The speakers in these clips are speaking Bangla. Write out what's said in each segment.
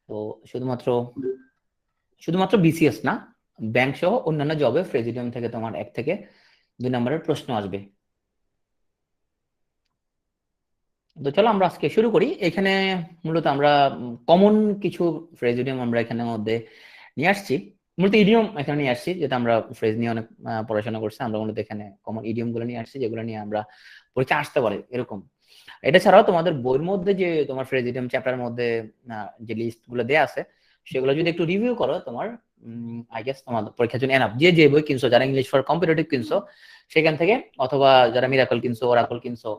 তো শুধুমাত্র বিসিএস না, ব্যাংক সহ অন্যান্য জবে প্রেসিডেন্ট থেকে তোমার 1 থেকে 2 নম্বরের প্রশ্ন আসবে। তো চলো আমরা আজকে শুরু করি। এখানে মূলত আমরা কমন কিছু ফ্রেজ ইডিয়ম আমরা এখানে মধ্যে নিয়ে আসছি। মূলত ইডিয়ম এখানে নিয়ে আসছি, যেটা আমরা ফ্রেজ নিয়ে অনেক পড়াশোনা করছি। আমরা মূলত এখানে কমন ইডিয়ম গুলো নিয়ে আসছি, যেগুলো নিয়ে আমরা পরীক্ষা আসতে পারে এরকম। এটা ছাড়াও তোমাদের বইয়ের মধ্যে যে তোমার ফ্রেজ ইডিয়ম চ্যাপ্টারের মধ্যে যে লিস্ট গুলো দেওয়া আছে, সেগুলো যদি একটু রিভিউ করো, তোমার আই গেস তোমাদের পরীক্ষার জন্য এনাফ। যে বই কিনছো, যারা ইংলিশ ফর কম্পিটিটিভ কিনছো সেখান থেকে, অথবা যারা মিরাকল কিনছো, ওরাকল কিনছো,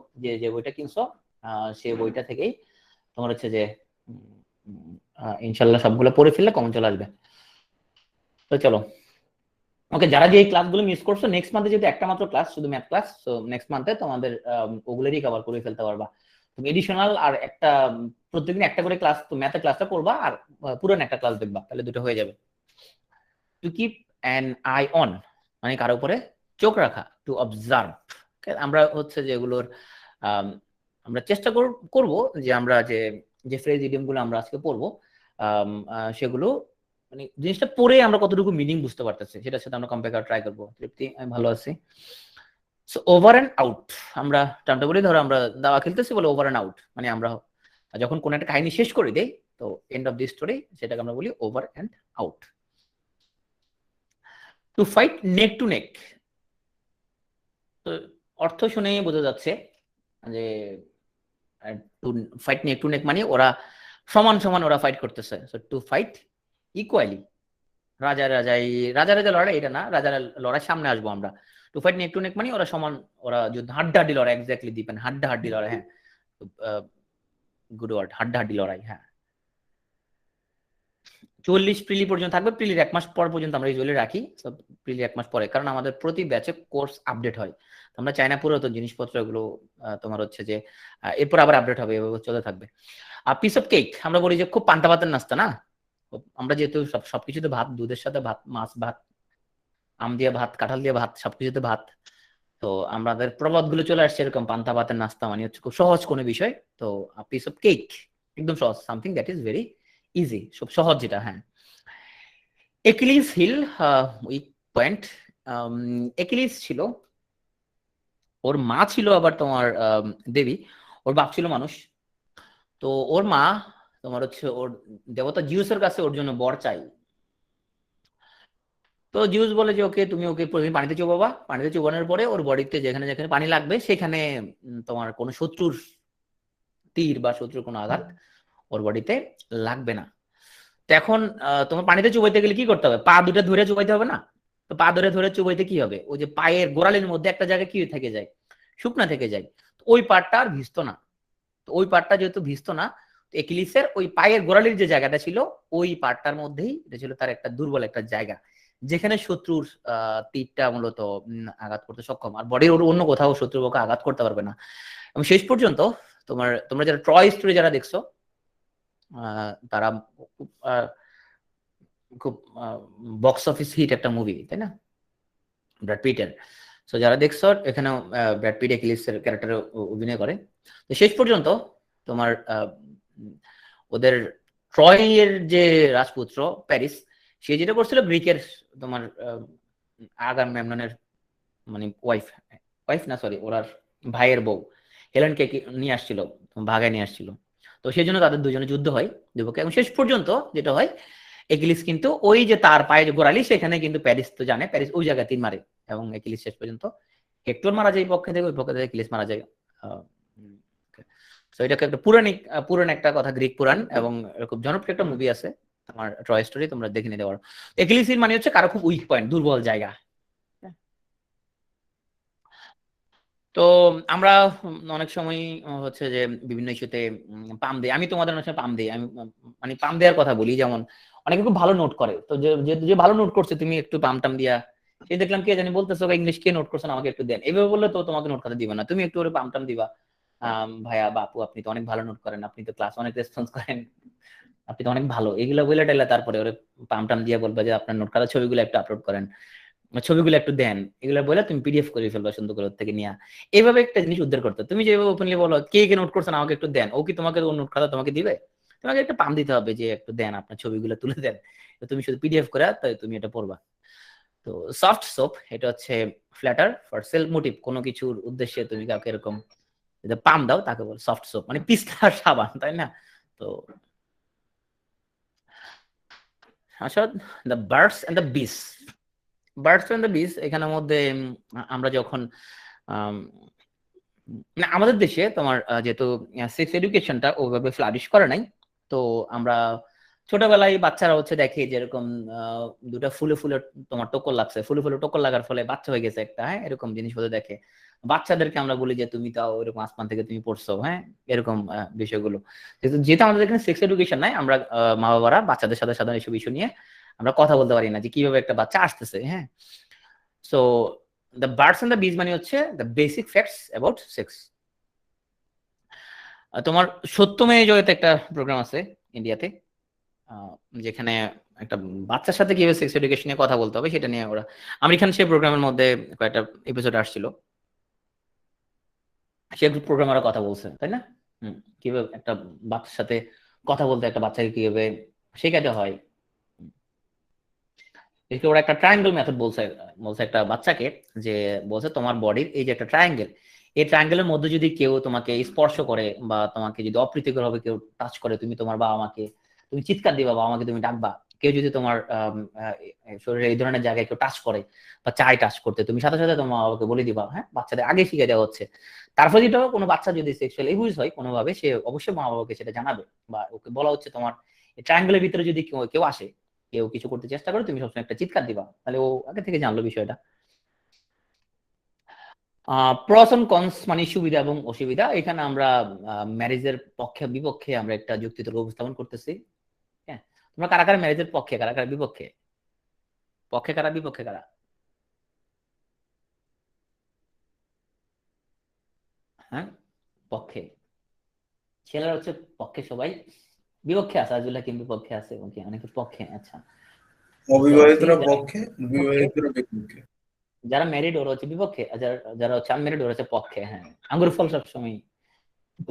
যে বইটা কিনছো সেই বইটা থেকেই তোমার হচ্ছে যে ইনশাল্লাহ সবগুলো পড়ে ফেললে কমন চলে আসবে। তো চলো, ওকে, যারা যে ক্লাসগুলো মিস করছো, নেক্সট মান্থে যদি একটা মাত্র ক্লাস, শুধু ম্যাথ ক্লাস, তো নেক্সট মান্থে তোমাদের ওগুলোরই কভার করে ফেলতে পারবা। তুমি এডিশনাল আর একটা প্রত্যেকদিন একটা করে ক্লাস, তো ম্যাথের ক্লাসটা পড়বা আর পুরান একটা ক্লাস দেখবা, তাহলে দুটো হয়ে যাবে। To keep an I on, মানে কারো উপরে চোখ রাখা, টু অবজার্ভ। আমরা হচ্ছে যেগুলোর আমরা চেষ্টা করব যে আমরা যে ফ্রেজ ইডিয়ম গুলো আমরা আজকে পড়বো, সেগুলো মানে জিনিসটা পড়ে আমরা কতটুকু মিনিং বুঝতে পারতেছি সেটার সাথে আমরা কম্পেয়ার করা ট্রাই করবো। তৃপ্তি, আমি ভালো আছি। সো ওভার এন্ড আউট, আমরা টার্মটা বলি, ধরো আমরা দাবা খেলতেছি বলে ওভার এন্ড আউট, মানে আমরা যখন কোন একটা কাহিনী শেষ করে দেই, তো এন্ড অফ দি স্টোরি, সেটাকে আমরা বলি over and out. To fight neck to neck, তো অর্থ শুনে বোঝা যাচ্ছে যে to fight neck to neck মানে ওরা সমান সমান ওরা ফাইট করতেছে। সো টু ফাইট ইকুয়ালি, রাজা রাজাই রাজা রাজা লড়াই এটা না, রাজা লড়াই সামনে আসবো আমরা। Two fight neck to neck মানে ওরা সমান, ওরা যুদ্ধ হাড্ডাহাড্ডি লড়াই, এক্স্যাক্টলি দীপেন, হাড্ডাহাড্ডি লড়াই, হ্যাঁ, গুড ওয়ার্ড, হাড্ডাহাড্ডি লড়াই, হ্যাঁ। 44 প্রিলি পর্যন্ত থাকবে, প্রিলির 1 মাস পর পর্যন্ত আমরা ইউজুয়ালি রাখি, প্রিলির 1 মাস পরে, কারণ আমাদের প্রতি ব্যাচে কোর্স আপডেট হয়। আমরা চাই না পুরাতন জিনিসপত্র এগুলো তোমার হচ্ছে যে এরপর আবার আপডেট হবে, এভাবে চলতে থাকবে। আর পিস অফ কেক, আমরা বলি যে খুব পান্তা ভাতের নাস্তা না, আমরা যেহেতু সবকিছুতে ভাত, দুধের সাথে ভাত, মাছ ভাত, আম দিয়ে ভাত, কাঁঠাল দিয়ে ভাত, সবকিছুতে ভাত। তো আমাদের প্রবাদ গুলো চলে আসছে এরকম, পান্তা ভাতের নাস্তা মানে হচ্ছে খুব সহজ কোনো বিষয়। তো পিস অফ কেক একদম সহজ, something that is very easy, খুব সহজ যেটা, হ্যাঁ। একিলিস হিল, উইক পয়েন্ট। একিলিস ছিল, ওর মা ছিল আবার তোমার দেবী, ওর বাপ ছিল মানুষ। তো ওর মা তোমার হচ্ছে ওর দেবতা জিউসের কাছে ওর জন্য বর চাই। তো জিউস বলে যে ওকে, তুমি ওকে প্রতিদিন পানিতে চুবাবা, পানিতে চুবানোর পরে ওর বডিতে যেখানে যেখানে পানি লাগবে সেখানে তোমার কোনো শত্রুর তীর বা শত্রুর কোনো আঘাত ওর বডিতে লাগবে না। তো এখন তোমার পানিতে চুবাইতে গেলে কি করতে হবে? পা দুটো ধরে চুবাইতে হবে না? তো পা ধরে ধরে চুবাইতে কি হবে? ওই যে পায়ের গোড়ালির মধ্যে একটা জায়গায় কি থেকে যায়, শুকনা থেকে যায়। তো ওই পাটটা আর ভিজতো না। তো ওই পাটটা যেহেতু ভিজতো না, একিলিসের ওই পায়ের গোড়ালির যে জায়গাটা ছিল, ওই পাটটার মধ্যেই এটা ছিল তার একটা দুর্বল একটা জায়গা, যেখানে শত্রুর তীরটা মূলত আঘাত করতে সক্ষম, আর বডির অন্য কোথাও শত্রুপক্ষ আঘাত করতে পারবে না। এবং শেষ পর্যন্ত তোমরা যারা ট্রয় স্টোরি যারা দেখছো, তারা খুব বক্স অফিস হিট একটা মুভি, তাই না, ব্র্যাড পিটের। সো যারা দেখছো, এখানে ব্র্যাড পিট একিলিসের ক্যারেক্টারে অভিনয় করে। তো শেষ পর্যন্ত তোমার ওদের ট্রয়ের যে রাজপুত্র প্যারিস, সে যেটা করছিল গ্রিকের তোমার আগাম মেমননের মানে ওয়াইফ, ওয়াইফ না সরি, ওনার ভাইয়ের বউ হেলেনকে নিয়ে আসছিল, ভাগায় নিয়ে আসছিল। তো সেই জন্য তাদের দুজনে যুদ্ধ হয় দুপক্ষে, এবং শেষ পর্যন্ত যেটা হয়, একিলিস কিন্তু ওই যে তার পায়ে যে গোড়ালি, সেখানে কিন্তু প্যারিস তো জানে, প্যারিস ওই জায়গায় তীর মারে, এবং একিলিস শেষ পর্যন্ত, হেক্টর মারা যায় পক্ষে থেকে, ওই পক্ষে থেকে একিলিস মারা যায়। তো এটাকে একটা পুরাণ একটা কথা, গ্রিক পুরাণ, এবং খুব জনপ্রিয় একটা মুভি আছে তোমার ট্রয় স্টোরি, তোমরা দেখে নিতে পারো। একিলিসের মানে হচ্ছে কারো খুব উইক পয়েন্ট, দুর্বল জায়গা। তো আমরা অনেক সময় হচ্ছে যে বিভিন্ন ইস্যুতে পাম দেই, আমি তোমাদের অনেক সময় পাম দেই, আমি মানে পাম দেওয়ার কথা বলি, যেমন অনেকে খুব ভালো নোট করে, তো যে ভালো নোট করছে তুমি একটু পাম টাম দিয়া, সে দেখলাম কে জানি বলতেছো ইংলিশ কে নোট করছেন আমাকে একটু দেন, এভাবে বললে তো তোমাকে নোট খাতা দিবে না, তুমি একটু ওরে পাম টাম দিবা। ভাইয়া বাপু আপনি তো অনেক ভালো নোট করেন, আপনি তো ক্লাস অনেক রেসপন্স করেন, আপনি তো অনেক ভালো, এগুলো বলে টাইলে তারপরে ওরে পাম টাম দিয়ে বলবা যে আপনার নোট খাতা ছবিগুলো একটু আপলোড করেন, ছবিগুলো একটু দেন, এগুলো বলে তুমি পিডিএফ করে ফেলবা সুন্দর করে থেকে নিয়ে। এইভাবে একটা জিনিস উদ্ধার করতে, তুমি যেভাবে ওপেনলি বলো কে কে নোট করছেন আমাকে একটু দেন, ও কি তোমাকে ওর নোট খাতা তোমাকে দিবে? তোমাকে একটা পাম দিতে হবে যে একটু দেন, আপনার ছবিগুলো তুলে দেন, তো তুমি শুধু পিডিএফ করে তাই তুমি এটা পড়বা। তো সফট সোপ এটা হচ্ছে ফ্ল্যাটার ফর সেলফ মোটিভ, কোনো কিছুর উদ্দেশ্যে তুমি কাউকে এরকম যদি পাম দাও তাকে বল সফট সোপ, মানে পিস্তার সাবান, তাই না? তো আসলে দ্য বার্ডস এন্ড দ্য বিস, বার্ডস এন্ড দ্য বিস এখানের মধ্যে আমরা যখন মানে আমাদের দেশে তোমার যেহেতু সেক্স এডুকেশনটা ওইভাবে ফ্লারিশ করে নাই, তো আমরা ছোটবেলায় বাচ্চারা হচ্ছে দেখে যেরকম দুটা ফুলে ফুলে তোমার টোকর লাগছে, ফুলে ফুলে টোকর লাগার ফলে বাচ্চা হয়ে গেছে একটা, হ্যাঁ এরকম জিনিসগুলো দেখে। বাচ্চাদেরকে আমরা বলি যে তুমি তাও এরকম আসমান থেকে তুমি পড়ছো, হ্যাঁ এরকম বিষয়গুলো। যেহেতু আমাদের এখানে সেক্স এডুকেশন নাই, আমরা মা বাবারা বাচ্চাদের সাথে সাধারণ এসব ইস্যু নিয়ে আমরা কথা বলতে পারি না যে কিভাবে একটা বাচ্চা আসতেছে, হ্যাঁ। So the birds and the bees মানে হচ্ছে the basic facts about sex. তোমার সত্যমেয় জগতে একটা প্রোগ্রাম আছে ইন্ডিয়াতে, যেখানে একটা বাচ্চার সাথে কিভাবে সেক্স এডুকেশন নিয়ে কথা বলতে হবে সেটা নিয়ে ওরা, আমির খান সেই প্রোগ্রামের মধ্যে কয়েকটা এপিসোড আসছিল, সে প্রোগ্রামাররা কথা বলছে, তাই না? কিভাবে একটা বাচ্চার সাথে কথা বলতে, একটা বাচ্চাকে কিভাবে শেখাতে হয়। ওরা একটা ট্রায়াঙ্গেল মেথড বলছে, বলছে একটা বাচ্চাকে, যে বলছে তোমার বডির এই যে একটা ট্রায়াঙ্গেল, এই ট্রায়াঙ্গেলের মধ্যে যদি কেউ তোমাকে স্পর্শ করে বা তোমাকে যদি অপ্রীতিকর ভাবে কেউ টাচ করে, তুমি তোমার বাবা মাকে তুমি চিৎকার দিবা, বাবা মাকে তুমি ডাকবা। কেউ যদি তোমার শরীরে এই ধরনের জায়গায় কেউ টাচ করে বা চাই টাচ করতে, তুমি সাথে সাথে তোমার বাবাকে বলে দিবা, হ্যাঁ বাচ্চাদের আগে শিখে দেওয়া হচ্ছে। তারপর যেটা কোনো বাচ্চা যদি সেক্সুয়াল ইউজ হয় কোনোভাবে, সে অবশ্যই মা বাবাকে সেটা জানাবে, বা ওকে বলা হচ্ছে তোমার ট্রায়াঙ্গেলের ভিতরে যদি কেউ কেউ আসে, কেউ কিছু করতে চেষ্টা করে, তুমি সবসময় একটা চিৎকার দিবা, তাহলে ও আগে থেকে জানলো বিষয়টা। প্রস এন্ড কনস মানে সুবিধা এবং অসুবিধা, এখানে আমরা ম্যারেজের পক্ষে বিপক্ষে আমরা একটা যুক্তিতর্ক উপস্থাপন করতেছি। হ্যাঁ, তোমরা কারা কারা ম্যারেজের পক্ষে, কারা কারা বিপক্ষে? পক্ষে কারা, বিপক্ষে কারা? হ্যাঁ, পক্ষে ছেলেরা হচ্ছে পক্ষে সবাই, বিপক্ষে আছে আজুল্লাহ, কিন্তু বিপক্ষে আছে ওকে অনেকে পক্ষে। আচ্ছা, তো অবিবাহিতরা যারা পক্ষে, পক্ষে, বিবাহিতরা বিপক্ষে। যারা ম্যারিড ওরা হচ্ছে বিপক্ষে, আর যারা যারা হচ্ছে আনম্যারিড ওরা হচ্ছে পক্ষে। হ্যাঁ, আঙ্গুর ফল সবসময়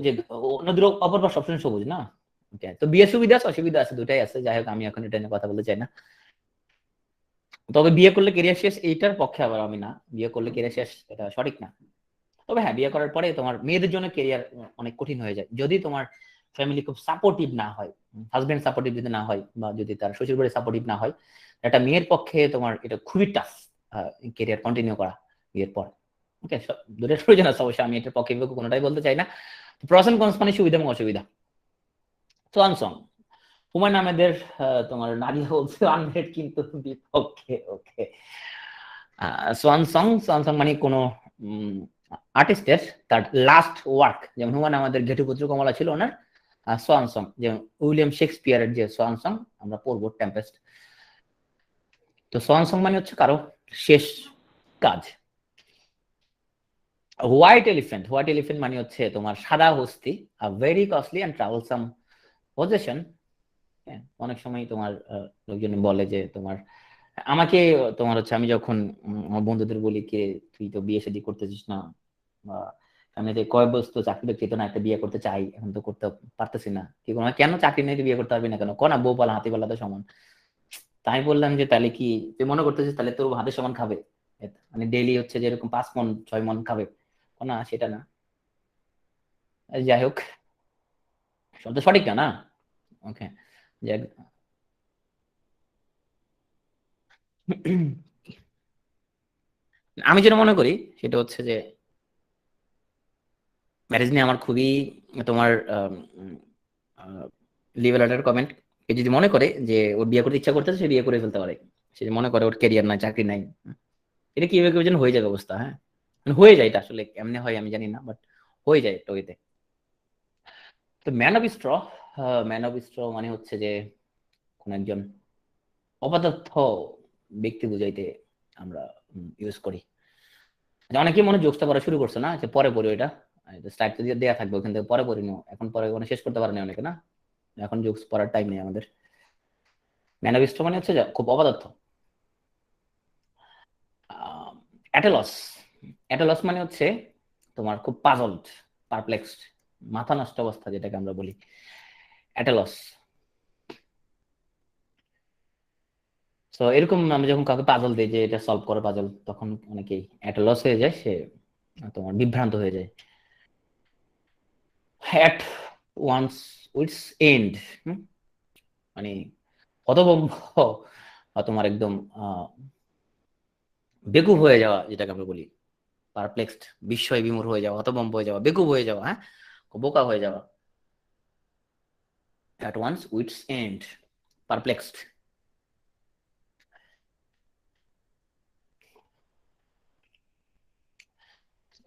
যে নদীর অপর পাশ সবসময় সবুজ না। Okay, তো বিয়ে সুবিধা আছে অসুবিধা আছে, দুটাই আছে। যাই হোক, আমি এখন এটা নিয়ে কথা বলতে চাই না। তবে বিয়ে করলে কেরিয়ার শেষ এইটার পক্ষে আবার আমি না, বিয়ে করলে কেরিয়ার শেষ এটা সঠিক না। তবে হ্যাঁ, বিয়ে করার পরে তোমার মেয়েদের জন্য কেরিয়ার অনেক কঠিন হয়ে যায় যদি তোমার ফ্যামিলি খুব সাপোর্টিভ না হয়, হাজবেন্ড সাপোর্টিভ যদি না হয়, বা যদি তার শ্বশুর বাড়ি সাপোর্টিভ না হয়, একটা মেয়ের পক্ষে তোমার এটা খুবই টাফ কেরিয়ার কন্টিনিউ করা বিয়ের পর। ওকে, দুটোর প্রয়োজন আছে অবশ্যই, আমি এটার পক্ষে কোনোটাই বলতে চাই না। প্রস এন্ড কনস মানে সুবিধা এবং অসুবিধা। সোয়ান সং, হুমায়ুন আহমেদের তোমার নারী বলছে আনমেরিড কিন্তু বিপক্ষে। ওকে, সোয়ান সং, সোয়ান সং মানে কোনো আর্টিস্টের তার লাস্ট ওয়ার্ক, যেমন হুমায়ুন আমাদের ঘেটুপুত্র কমলা ছিল ওনার সোয়ান সং, যেমন উইলিয়াম শেক্সপিয়ারের যে সোয়ান সং আমরা পড়বো টেম্পেস্ট। তো সোয়ান সং মানে হচ্ছে কারো শেষ কাজ। হোয়াইট এলিফ্যান্ট, হোয়াইট এলিফ্যান্ট মানে হচ্ছে তোমার সাদা হস্তি, very costly and troublesome possession. হ্যাঁ, অনেক সময় তোমার লোকজন বলে যে তোমার আমাকে, তোমার হচ্ছে আমি যখন আমার বন্ধুদের বলি কে তুই তো বিয়ে শাদী করতেছিস না, বা ফ্যামিলিতে কয় বস্তু চাকরি বাকরি তো না, একটা বিয়ে করতে চাই এখন তো করতে পারতেছি না, কি কোনো কেন চাকরি নেই তুই বিয়ে করতে পারবি না কেন, কনা বউ পালা হাতি পালা তো সমান। তাই বললাম যে তাহলে কি তুই মনে করতেছিস তাহলে তোর হাতের সমান খাবে, মানে ডেইলি হচ্ছে যেরকম 5 মণ 6 মণ খাবে, না সেটা না। যাই হোক, সব তো সঠিক না না। ওকে, আমি যেটা মনে করি সেটা হচ্ছে যে ম্যারেজ নিয়ে আমার খুবই তোমার লিভেল কমেন্ট। সে যদি মনে করে যে ওর বিয়ে করতে ইচ্ছা করতেছে সে বিয়ে করে ফেলতে পারে, সে যদি মনে করে ওর ক্যারিয়ার নাই চাকরি নাই, এটা কিভাবে কেউ যেন হয়ে যাবে অবস্থা। হ্যাঁ, মানে হয়ে যায়, এটা আসলে এমনি হয় আমি জানি না, বাট হয়ে যায় একটা ওইতে। তো man of straw, man of straw মানে হচ্ছে যে কোন একজন অপদার্থ ব্যক্তি বুঝাইতে আমরা ইউজ করি। অনেকেই মনে জোকসটা পড়া শুরু করছে না, যে পরে পড়ি ওইটা স্লাইড তো দিয়ে দেয়া থাকবে ওখান থেকে, পরে পড়ি নিও এখন, পরে মানে শেষ করতে পারে না অনেকে না, এখন জোকস পড়ার টাইম নেই আমাদের। ম্যানাবিস্ট মানে হচ্ছে খুব অপদার্থ। অ্যাটেলস, অ্যাটেলস মানে হচ্ছে তোমার খুব পাজলড, পারপ্লেক্সড, মাথা নষ্ট অবস্থা যেটাকে আমরা বলি। At a loss. তো এরকম আমরা যখন কাউকে পাজল দিই যে এটা সলভ করো পাজল, তখন অনেকেই অ্যাট এ লস হয়ে যায়, সে তোমার বিভ্রান্ত হয়ে যায়। অ্যাট ওয়ান্স উইটস এন্ড, মানে হতভম্ব, বা তোমার একদম বেকুব হয়ে যাওয়া, যেটাকে আমরা বলি পারপ্লেক্সড, বিস্ময় বিমূঢ় হয়ে যাওয়া, হতভম্ব হয়ে যাওয়া, বেকুব হয়ে যাওয়া, হ্যাঁ, বোকা হয়ে যাওয়া। At once wits and, perplexed.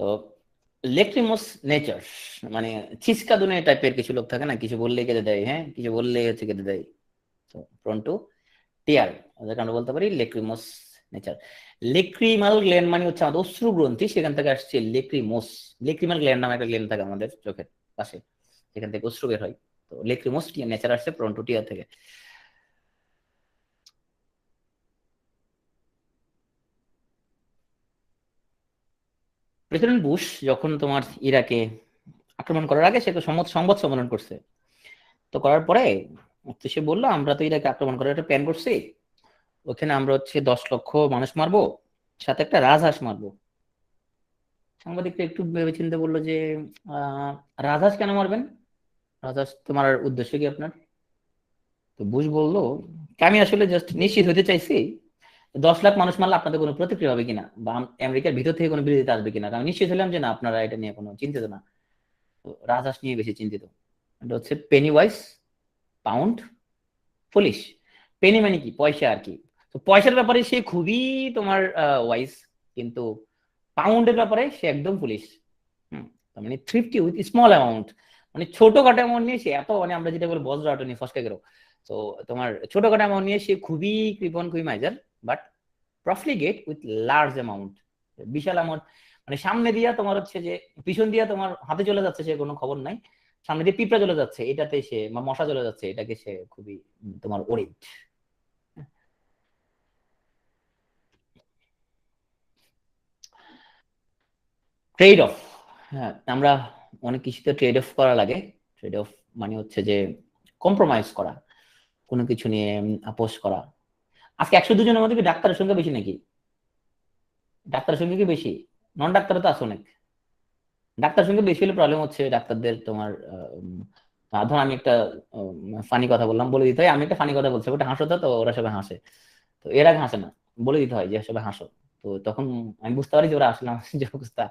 তো লেক্রিমোস নেচার, মানে ছিচকা দুনে টাইপের কিছু লোক থাকে না, কিছু বললে কেঁদে দেয়, হ্যাঁ, কিছু বললে হচ্ছে কেঁদে দেয়। তো প্রন টু টিয়ার, ওদেরকে আমরা বলতে পারি লেক্রিমোস নেচার। লেক্রিমাল গ্ল্যান্ড মানে হচ্ছে আমাদের অশ্রু গ্রন্থি, সেখান থেকে আসছে লেক্রিমোস। লেক্রিমাল গ্ল্যান্ড নামে একটা গ্ল্যান্ড থাকে আমাদের চোখের পাশে, সেখান থেকে অশ্রু বের হয়। তো লেক্রিমোস নেচার আসছে প্রন টু টিয়ার থেকে। প্রেসিডেন্ট বুশ যখন তোমার ইরাকে আক্রমণ করার আগে সে তো সংবাদ সম্মেলন করছে। তো করার পরে তো সে বললো আমরা তো ইরাকে আক্রমণ করার একটা প্ল্যান করছি, ওখানে আমরা হচ্ছে 10 লক্ষ মানুষ মারবো, সাথে একটা রাজহাঁস মারবো। সাংবাদিকটা একটু ভেবে চিন্তে বললো যে আহ রাজহাঁস কেন মারবেন, রাজহাঁস তো মারার উদ্দেশ্য কি আপনার? তো বুশ বললো আমি আসলে জাস্ট নিশ্চিত হতে চাইছি 10 লাখ মানুষ মারলে আপনাদের কোনো প্রতিক্রিয়া হবে কিনা, বা আমেরিকার ভিতর থেকে কোনো বিরোধিতা আসবে কিনা। আমি নিশ্চিত হলাম যে না, আপনারা এটা নিয়ে কোনো চিন্তিত না। তো রাজহাঁস নিয়ে বেশি চিন্তিত। এটা হচ্ছে Penney wise pound foolish. Penney মানে কি, পয়সা আর কি। তো পয়সার ব্যাপারে সে খুবই তোমার ওয়াইজ, কিন্তু পাউন্ডের ব্যাপারে সে একদম ফুলিশ। হুম, তার মানে থ্রিফটি উইথ স্মল অ্যামাউন্ট, মানে ছোটখাটো অ্যামাউন্ট নিয়ে সে এত, মানে আমরা যেটা বলি বজ্র আটনি ফসকে গেল। তো তোমার ছোটখাটো অ্যামাউন্ট নিয়ে সে খুবই কৃপণ, খুবই miser, but profligate with large amount, বিশাল অ্যামাউন্ট। মানে সামনে দিয়া তোমার হচ্ছে যে পিছন দিয়া তোমার হাতে চলে যাচ্ছে, সে কোনো খবর নাই। সামনে দিয়ে পিঁপড়া চলে যাচ্ছে এটাতে সে, বা মশা চলে যাচ্ছে এটাকে সে খুবই তোমার ওরিড। ট্রেড অফ, হ্যাঁ, আমরা অনেক কিছুতে ট্রেড অফ করা লাগে। ট্রেড অফ মানে হচ্ছে যে কম্প্রোমাইজ করা, কোনো কিছু নিয়ে আপোষ করা। আজকে 102 জনের মধ্যে কি ডাক্তারের সংখ্যা বেশি নাকি? ডাক্তারের সংখ্যা কি বেশি? নন ডাক্তার তো আছে অনেক। ডাক্তার সঙ্গে বেশি হলে প্রবলেম হচ্ছে ডাক্তারদের তোমার ধর আমি একটা ফানি কথা বললাম, বলে দিতে হয় আমি একটা ফানি কথা বলছি, ওটা হাসো, তো ওরা সবাই হাসে। তো এর আগে হাসে না, বলে দিতে হয় যে সবাই হাসো। তো তখন আমি বুঝতে পারি যে ওরা আসলে আমার যে অবস্থা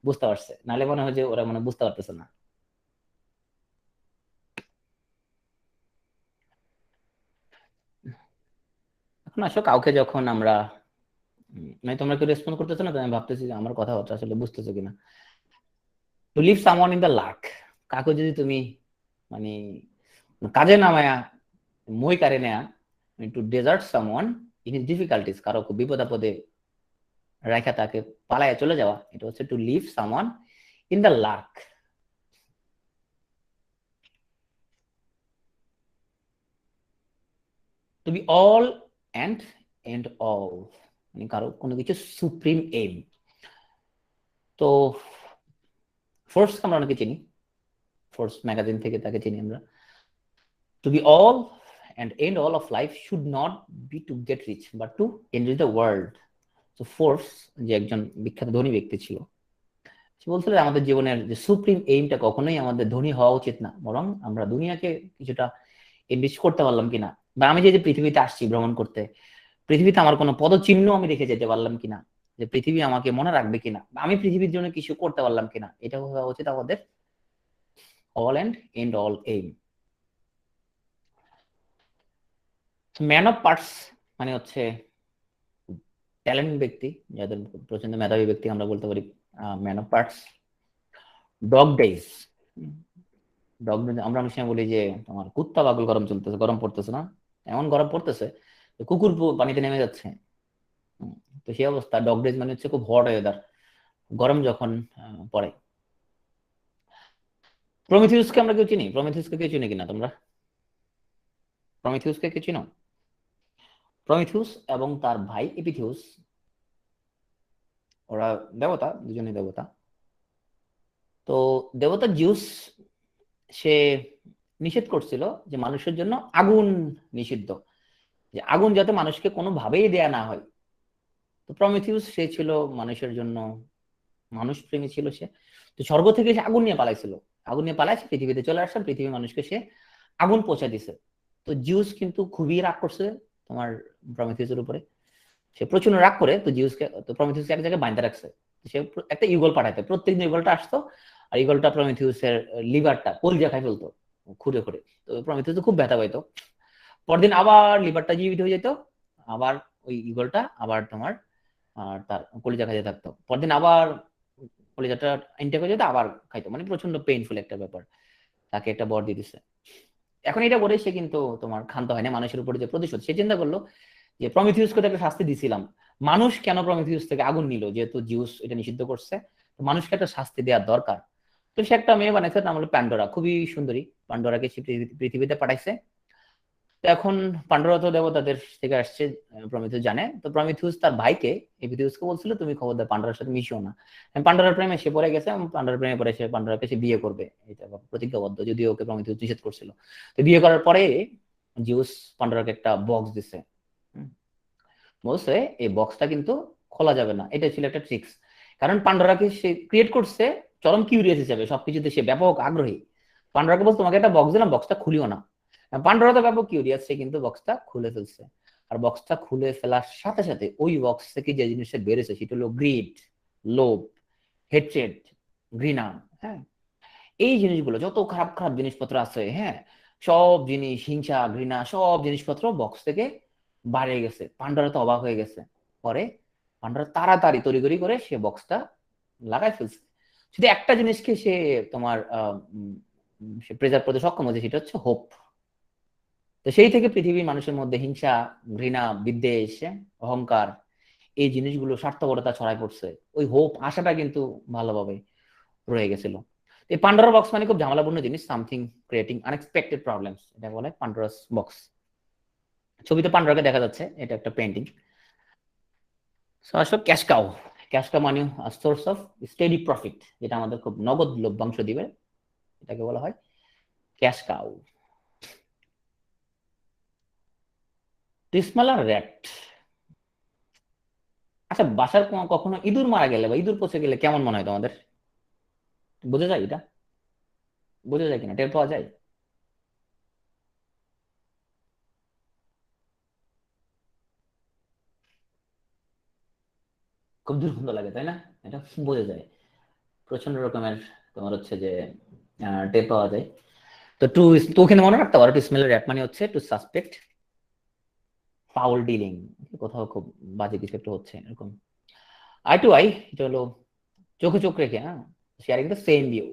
বুঝতে পারছে, নাহলে মনে হয় যে ওরা মনে হয় বুঝতে পারতেছে না। এখন আসো কাউকে যখন আমরা মানে তোমরা কেউ রেসপন্ড করতেছো না, তো আমি ভাবতেছি যে আমার কথাবার্তা আসলে বুঝতেছো কিনা। To leave someone in the lurch, কাকে যদি তুমি মানে কাজে নামায়া মই কারে নেয়া, to desert someone in his difficulties, কারো খুব বিপদ আপদে রাখা তাকে পালায় চলে যাওয়া, এটা হচ্ছে to leave someone in the lurch. To be all and end all, মানে কারো কোনো কিছু সুপ্রিম এম। তো ফোর্স আমরা অনেকে চিনি, ফোর্স ম্যাগাজিন থেকে তাকে চিনি আমরা। To be all and end all of life should not be to get rich but to enrich the world. তো ফোর্স, যে একজন বিখ্যাত ধনী ব্যক্তি ছিল, সে বলছিল আমাদের জীবনের যে সুপ্রিম এইমটা কখনোই আমাদের ধনী হওয়া উচিত না, বরং আমরা দুনিয়াকে কিছুটা এনরিচ করতে পারলাম কিনা, বা আমি যে যে পৃথিবীতে আসছি ভ্রমণ করতে, পৃথিবীতে আমার কোনো পদচিহ্ন আমি রেখে যেতে পারলাম কিনা, যে পৃথিবী আমাকে মনে রাখবে কিনা, বা আমি পৃথিবীর জন্য কিছু করতে পারলাম কিনা, এটা হওয়া উচিত আমাদের all and end all aim. Man of parts মানে হচ্ছে ট্যালেন্ট ব্যক্তি, যাদের প্রচন্ড মেধাবী ব্যক্তি আমরা বলতে পারি man of parts. Dog days, dog days আমরা অনেক সময় বলি যে তোমার কুত্তা পাগল, গরম চলতেছে, গরম পড়তেছে না, এমন গরম পড়তেছে কুকুর পানিতে নেমে যাচ্ছে। হুম, তো সেই অবস্থা ডগ ডেজ মানে হচ্ছে খুব হট ওয়েদার, গরম যখন পড়ে। প্রমিথিউসকে আমরা কেউ চিনি? প্রমিথিউসকে কেউ চিনি কিনা তোমরা? প্রমিথিউসকে কেউ চিনো? প্রমিথিউস এবং তার ভাই এপিথিউস, ওরা দেবতা, দুজনে দেবতা। তো দেবতা জিউস, সে নিষেধ করছিল যে মানুষের জন্য আগুন নিষিদ্ধ, যে আগুন যাতে মানুষকে কোনোভাবেই দেয়া না হয়। তো প্রমিথিউস সে ছিল মানুষের জন্য, মানুষ প্রেমী ছিল সে। তো স্বর্গ থেকে সে আগুন নিয়ে পালাইছিল, আগুন নিয়ে পালাইছে, পৃথিবীতে চলে আসছে, পৃথিবীর মানুষকে সে আগুন পৌঁছে দিছে। তো জিউস কিন্তু খুবই রাগ করছে তোমার প্রমিথিউসের উপরে, সে প্রচন্ড রাগ করে তো জিউসকে, তো প্রমিথিউসকে এক জায়গায় বাইন্ধা রাখছে। সে একটা ইগল পাঠাইতো, প্রত্যেকদিন ইগলটা আসতো, আর ইগলটা প্রমিথিউসের লিভারটা কলিজা খাই ফেলতো খুঁড়ে খুঁড়ে। তো প্রমিথিউস খুব ব্যথা পাইতো। পরদিন আবার লিভারটা জীবিত হয়ে যেত, আবার ওই ইগলটা আবার তোমার আর তার কলিজা খাইতে থাকতো। পরদিন আবার কলিজাটা ইনটেক হয়ে যেত, আবার খাইতো। মানে প্রচন্ড পেইনফুল একটা ব্যাপার। তাকে একটা বর দিয়ে দিছে। এখন এটা করে সে কিন্তু তোমার ক্ষান্ত হয় না মানুষের উপরে যে প্রতিশোধ, সে চিন্তা করলো যে প্রমিথিউসকে তো একটা শাস্তি দিছিলাম, মানুষ কেন প্রমিথিউস থেকে আগুন নিল, যেহেতু জিউস এটা নিষিদ্ধ করছে, তো মানুষকে একটা শাস্তি দেওয়ার দরকার। তো সে একটা মেয়ে বানাইছে, নাম হলো প্যান্ডোরা, খুবই সুন্দরী। প্যান্ডোরাকে সে পৃথিবীতে পাঠাইছে। তো এখন পান্ডরা তো দেবতাদের থেকে আসছে, প্রমিথিউস জানে। তো প্রমিথিউস তার ভাইকে এপিথিউসকে বলছিল তুমি খবরদার পান্ডরার সাথে মিশিও না। পান্ডরার প্রেমে সে পড়ে গেছে, এবং পান্ডরার প্রেমে পড়ে সে পান্ডরাকে সে বিয়ে করবে, এটা প্রতিজ্ঞাবদ্ধ, যদিও ওকে প্রমিথিউস নিষেধ করছিল। তো বিয়ে করার পরে জিউস পান্ডরাকে একটা বক্স দিছে। হুম, বলছে এই বক্সটা কিন্তু খোলা যাবে না, এটা ছিল একটা ট্রিক্স। কারণ পান্ডরাকে সে ক্রিয়েট করছে চরম কিউরিয়াস হিসেবে, সবকিছুতে সে ব্যাপক আগ্রহী। পান্ডরাকে বলছে তোমাকে একটা বক্স দিলাম, বক্সটা খুলিও না। পান্ডরা তো ব্যাপক কিউরিয়াস, সে কিন্তু বক্সটা খুলে ফেলছে। আর বক্সটা খুলে ফেলার সাথে সাথে ওই বক্স থেকে যে জিনিসটা বেড়েছে সেটা হলো গ্রিড, লোভ, হেট্রেড, ঘৃণা। হ্যাঁ, এই জিনিসগুলো যত খারাপ খারাপ জিনিসপত্র আছে, হ্যাঁ, সব জিনিস, হিংসা, ঘৃণা, সব জিনিসপত্র বক্স থেকে বাইরে গেছে। পান্ডারা তো অবাক হয়ে গেছে। পরে পান্ডারা তাড়াতাড়ি তড়িঘড়ি করে সে বক্সটা লাগাই ফেলছে। শুধু একটা জিনিসকে সে তোমার সে প্রেজার্ভ করতে সক্ষম হয়েছে, সেটা হচ্ছে হোপ। তো সেই থেকে পৃথিবীর মানুষের মধ্যে হিংসা, ঘৃণা, বিদ্বেষ, অহংকার, এই জিনিসগুলো, স্বার্থপরতা ছড়াই পড়ছে। ওই হোপ, আশাটা কিন্তু ভালোভাবে রয়ে গেছিল। এই পান্ডোরা বক্স মানে খুব ঝামেলাপূর্ণ জিনিস, সামথিং ক্রিয়েটিং আনএক্সপেক্টেড প্রবলেমস, এটা বলে পান্ডোরাস বক্স। ছবিতে পান্ডোরাকে দেখা যাচ্ছে, এটা একটা পেন্টিং। সো আসলে ক্যাশ কাউ, ক্যাশ কাউ মানে সোর্স অফ স্টেডি প্রফিট, যেটা আমাদের খুব নগদ লভ্যাংশ দিবে, এটাকে বলা হয় ক্যাশ কাউ। স্মেলার র্যাট, আচ্ছা বাসার কখনো ইঁদুর মারা গেলে বা ইঁদুর পচে গেলে কেমন মনে হয় তোমাদের? বোঝা যায় এটা? বোঝা যায় কিনা, টের পাওয়া যায়? খুব দুর্গন্ধ লাগে তাই না? এটা বোঝা যায়, প্রচন্ড রকমের তোমার হচ্ছে যে টের পাওয়া যায়। তো টু, তো ওখানে মনে রাখতে পারো টু স্মেল র্যাট মানে হচ্ছে টু সাসপেক্ট ফাউল ডিলিং, কোথাও খুব বাজে কিছু একটা হচ্ছে এরকম। আই টু আই, এটা হলো চোখে চোখ রেখে, হ্যাঁ, sharing the same view.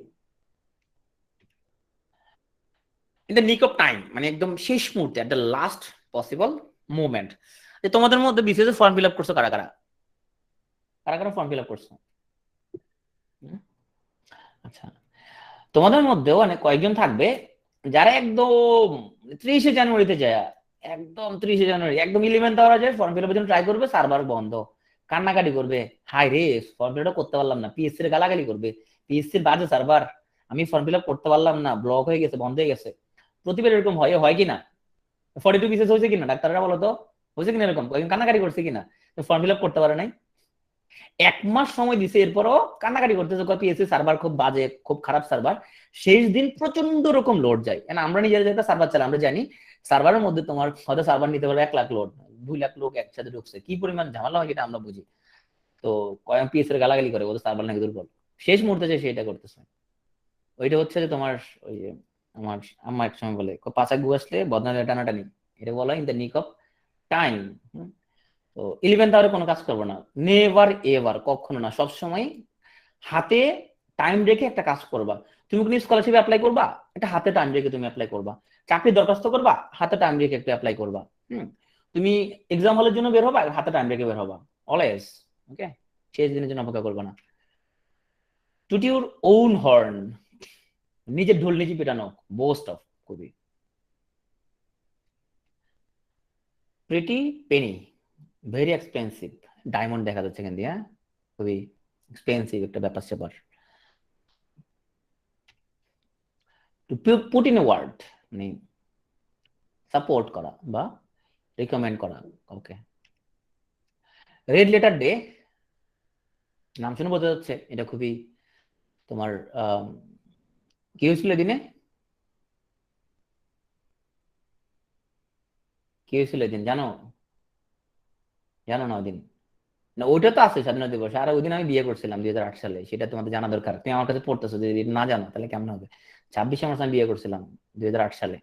In the নিক অফ টাইম মানে একদম শেষ মুহূর্তে, at the last possible movement. যে তোমাদের মধ্যে বিসিএস ফর্ম ফিল আপ করছো কারা কারা? কারা কারা ফর্ম ফিল আপ করছো? হুম? আচ্ছা, তোমাদের মধ্যেও অনেক কয়েকজন থাকবে যারা একদম 30শে জানুয়ারিতে যায়, একদম 30শে জানুয়ারি একদম 11th আওয়ারে যায় ফর্ম ফিল আপের জন্য ট্রাই করবে, সার্ভার বন্ধ, কান্নাকাটি করবে, হাই রে ফর্ম ফিল আপ করতে পারলাম না, পিএসসি এর গালাগালি করবে, পিএসসির বাজে সার্ভার, আমি ফর্ম ফিল আপ করতে পারলাম না, ব্লক হয়ে গেছে, বন্ধ হয়ে গেছে। প্রতিবার এরকম হয়, হয় কিনা? 42 পিসেস হয়েছে কিনা ডাক্তাররা বলো তো, হয়েছে কিনা এরকম, কয়েকজন কান্নাকাটি করছে কিনা ফর্ম ফিল আপ করতে পারে নাই? 1 মাস সময় দিছে, এরপরও কান্নাকাটি করতেছে, পিএসসি সার্ভার খুব বাজে, খুব খারাপ সার্ভার। শেষ দিন প্রচন্ড রকম লোড যায়, কারণ আমরা নিজেরা যেটা সার্ভার চালাই আমরা জানি, সার্ভারের মধ্যে তোমার হয়তো সার্ভার নিতে পারে 1 লাখ লোড, 2 লাখ লোক একসাথে ঢুকছে, কি পরিমাণ ঝামেলা হয় সেটা আমরা বুঝি। তো কয়েক পিএসসি এর গালাগালি করে, ওদের সার্ভার নাকি দুর্বল, শেষ মুহূর্তে যে সেটা করতেছে। ওইটা হচ্ছে যে তোমার ওই যে আমার আম্মা এক সময় বলে, পাচা গু আসলে বদনা টানাটানি, এটা বলা ইন দ্য নিক অফ টাইম। তো 11th আওয়ারে কোনো কাজ করবো না, নেভার এভার, কখনো না, সবসময় হাতে টাইম রেখে একটা কাজ করবা। তুমি কোনো স্কলারশিপ অ্যাপ্লাই করবা, এটা হাতে টাইম রেখে তুমি অ্যাপ্লাই করবা। চাকরি দরখাস্ত করবা, হাতে টাইম রেখে একটু অ্যাপ্লাই করবা। হুম, তুমি এক্সাম হলের জন্য বের হবা, হাতে টাইম রেখে বের হবা অলওয়েজ। ওকে, শেষ দিনের জন্য অপেক্ষা করবা না। টুট ইউর ওন হর্ন, নিজের ঢোল নিজে পেটানো, বোস্ট অফ, খুবই। Pretty Penney, very expensive, diamond দেখা যাচ্ছে এখান দিয়ে, হ্যাঁ? খুবই এক্সপেন্সিভ একটা ব্যাপার স্যাপার। To put in a word, মানে সাপোর্ট করা বা রিকমেন্ড করা। ওকে, রেড লেটার ডে নাম শুনে বোঝা যাচ্ছে এটা খুবই তোমার কি হয়েছিল দিনে, কি হয়েছিল দিন জানো, জানো না ওদিন? না ওইটা তো আছে স্বাধীনতা দিবস, আর ওই দিন আমি বিয়ে করছিলাম 2008 সালে, সেটা তোমাদের জানা দরকার। তুমি আমার কাছে পড়তেছো, যদি না জানো তাহলে কেমন হবে? 26 মার্চ আমি বিয়ে করছিলাম 2008 সালে।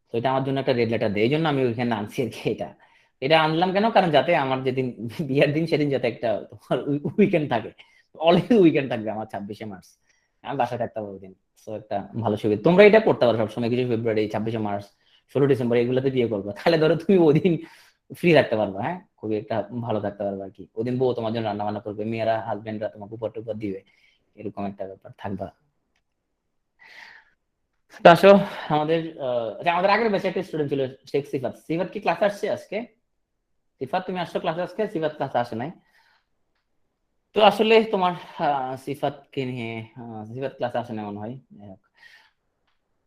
তো এটা আমার জন্য একটা রেড লেটার দেয়, এই জন্য আমি ওইখানে আনছি আর কি। এটা এটা আনলাম কেন, কারণ যাতে আমার যেদিন বিয়ের দিন সেদিন যাতে একটা তোমার উইকেন্ড থাকে, অলরেডি উইকেন্ড থাকবে আমার 26 মার্চ, আমি বাসায় থাকতে পারবো ওই দিন। তো একটা ভালো সুবিধা, তোমরা এটা করতে পারো সবসময়, 21 ফেব্রুয়ারি, 26 মার্চ, 16 ডিসেম্বর, এগুলোতে বিয়ে করবো, তাহলে ধরো তুমি ওই দিন ফ্রি থাকতে পারবা, হ্যাঁ খুবই একটা ভালো থাকতে পারবা আর কি। ওদিন বউ তোমার জন্য রান্না বান্না করবে, মেয়েরা হাজবেন্ডরা তোমাকে উপর টুপর দিবে, এরকম একটা ব্যাপার থাকবা। তো আসো, আমাদের আমাদের আগের ব্যাচে একটা স্টুডেন্ট ছিল শেখ সিফাত। সিফাত কি ক্লাসে আসছে আজকে? সিফাত তুমি আসছো ক্লাসে আজকে? সিফাত ক্লাসে আসে নাই। তো আসলে তোমার সিফাতকে নিয়ে, সিফাত ক্লাসে আসে না মনে হয়। যাই হোক,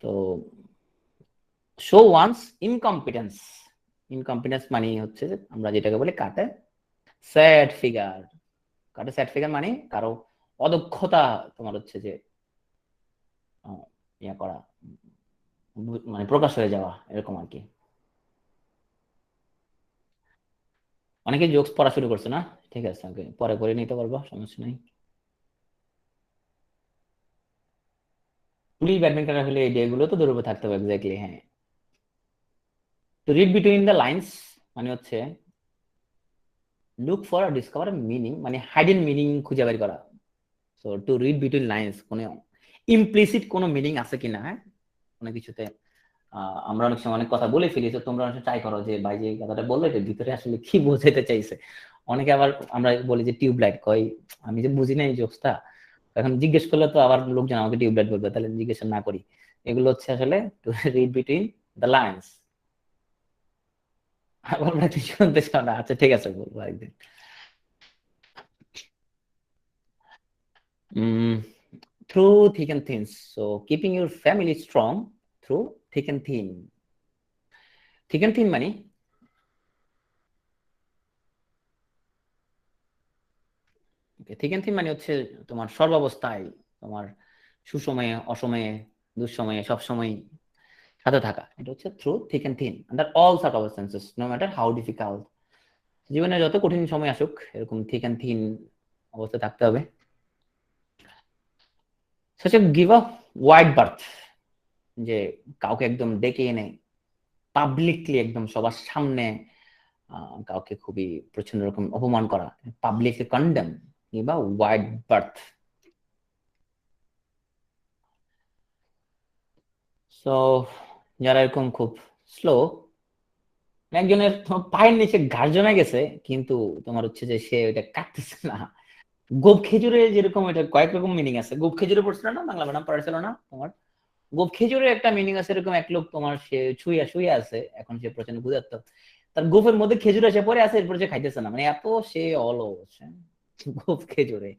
তো শো ওয়ান্স ইনকম্পিটেন্স। ইনকম্পিটেন্স মানে হচ্ছে যে আমরা যেটাকে বলি কাটে স্যাড ফিগার। কাটে স্যাড ফিগার মানে কারো অদক্ষতা তোমার হচ্ছে যে আহ, ইয়া করা, মানে প্রকাশ হয়ে যাওয়া, এরকম আর কি। অনেকে জোকস পড়া শুরু করছে না? ঠিক আছে, ওকে, পরে করে নিতে পারবো, সমস্যা নাই। পুলিশ ব্যাডমিন্টন হলে এই ডে গুলো তো দূরে থাকতে হবে, এক্স্যাক্টলি, হ্যাঁ। তো রিড বিটুইন দ্য লাইন্স মানে হচ্ছে লুক ফর ডিসকভার মিনিং, মানে হাইডেন মিনিং খুঁজে বের করা। So to read between lines, কোনো ইমপ্লিসিট কোনো মিনিং আছে কিনা, হ্যাঁ কোনো কিছুতে। আমরা অনেক সময় অনেক কথা বলে ফেলি, তো তোমরা অনেক ট্রাই করো যে ভাই যে কথাটা বললে এটার ভিতরে আসলে কি বোঝাতে চাইছে। অনেকে আবার আমরা বলি যে টিউবলাইট কই, আমি যে বুঝি না এই জোকসটা, এখন জিজ্ঞেস করলে তো আবার লোকজন আমাকে টিউবলাইট বলবে, তাহলে জিজ্ঞেস না করি। এগুলো হচ্ছে আসলে to read between the lines. বলবো তুই শুনতে চাও না, আচ্ছা ঠিক আছে, বলবো একদিন। Through thick and thin, so keeping your family strong through thick and thin। thick and thin মানে thick and thin মানে হচ্ছে তোমার সর্বাবস্থায়, তোমার সুসময়ে অসময়ে দুঃসময়ে সব সময় সাথে থাকা, এটা হচ্ছে through thick and thin under all circumstances no matter how difficult. জীবনে যত কঠিন সময় আসুক, এরকম thick and thin অবস্থা থাকতে হবে। such a give a wide berth, যে কাউকে একদম ডেকে এনে পাবলিকলি একদম সবার সামনে কাউকে খুবই প্রচন্ড রকম অপমান করা, পাবলিকলি কন্ডেম, কিংবা ওয়াইড বার্থ। সো যারা এরকম খুব স্লো, একজনের তোমার পায়ের নিচে ঘাস জমে গেছে, কিন্তু তোমার হচ্ছে যে সে ওইটা কাটতেছে না। গোপ খেজুরে যেরকম, এটা কয়েক রকম মিনিং আছে। গোপ খেজুরে পড়ছিল না, বাংলা ম্যাডাম পড়াছিল না তোমার? গোপ খেজুরের একটা মিনিং আছে, এরকম এক লোক তোমার সে শুয়ে শুয়ে আছে, এখন সে প্রচন্ড ক্ষুধার্ত, তার গোফের মধ্যে খেজুর এসে পড়ে আছে, এরপর সে খাইতেছে না, মানে এত সে অলস, হ্যাঁ? গোপ খেজুরে,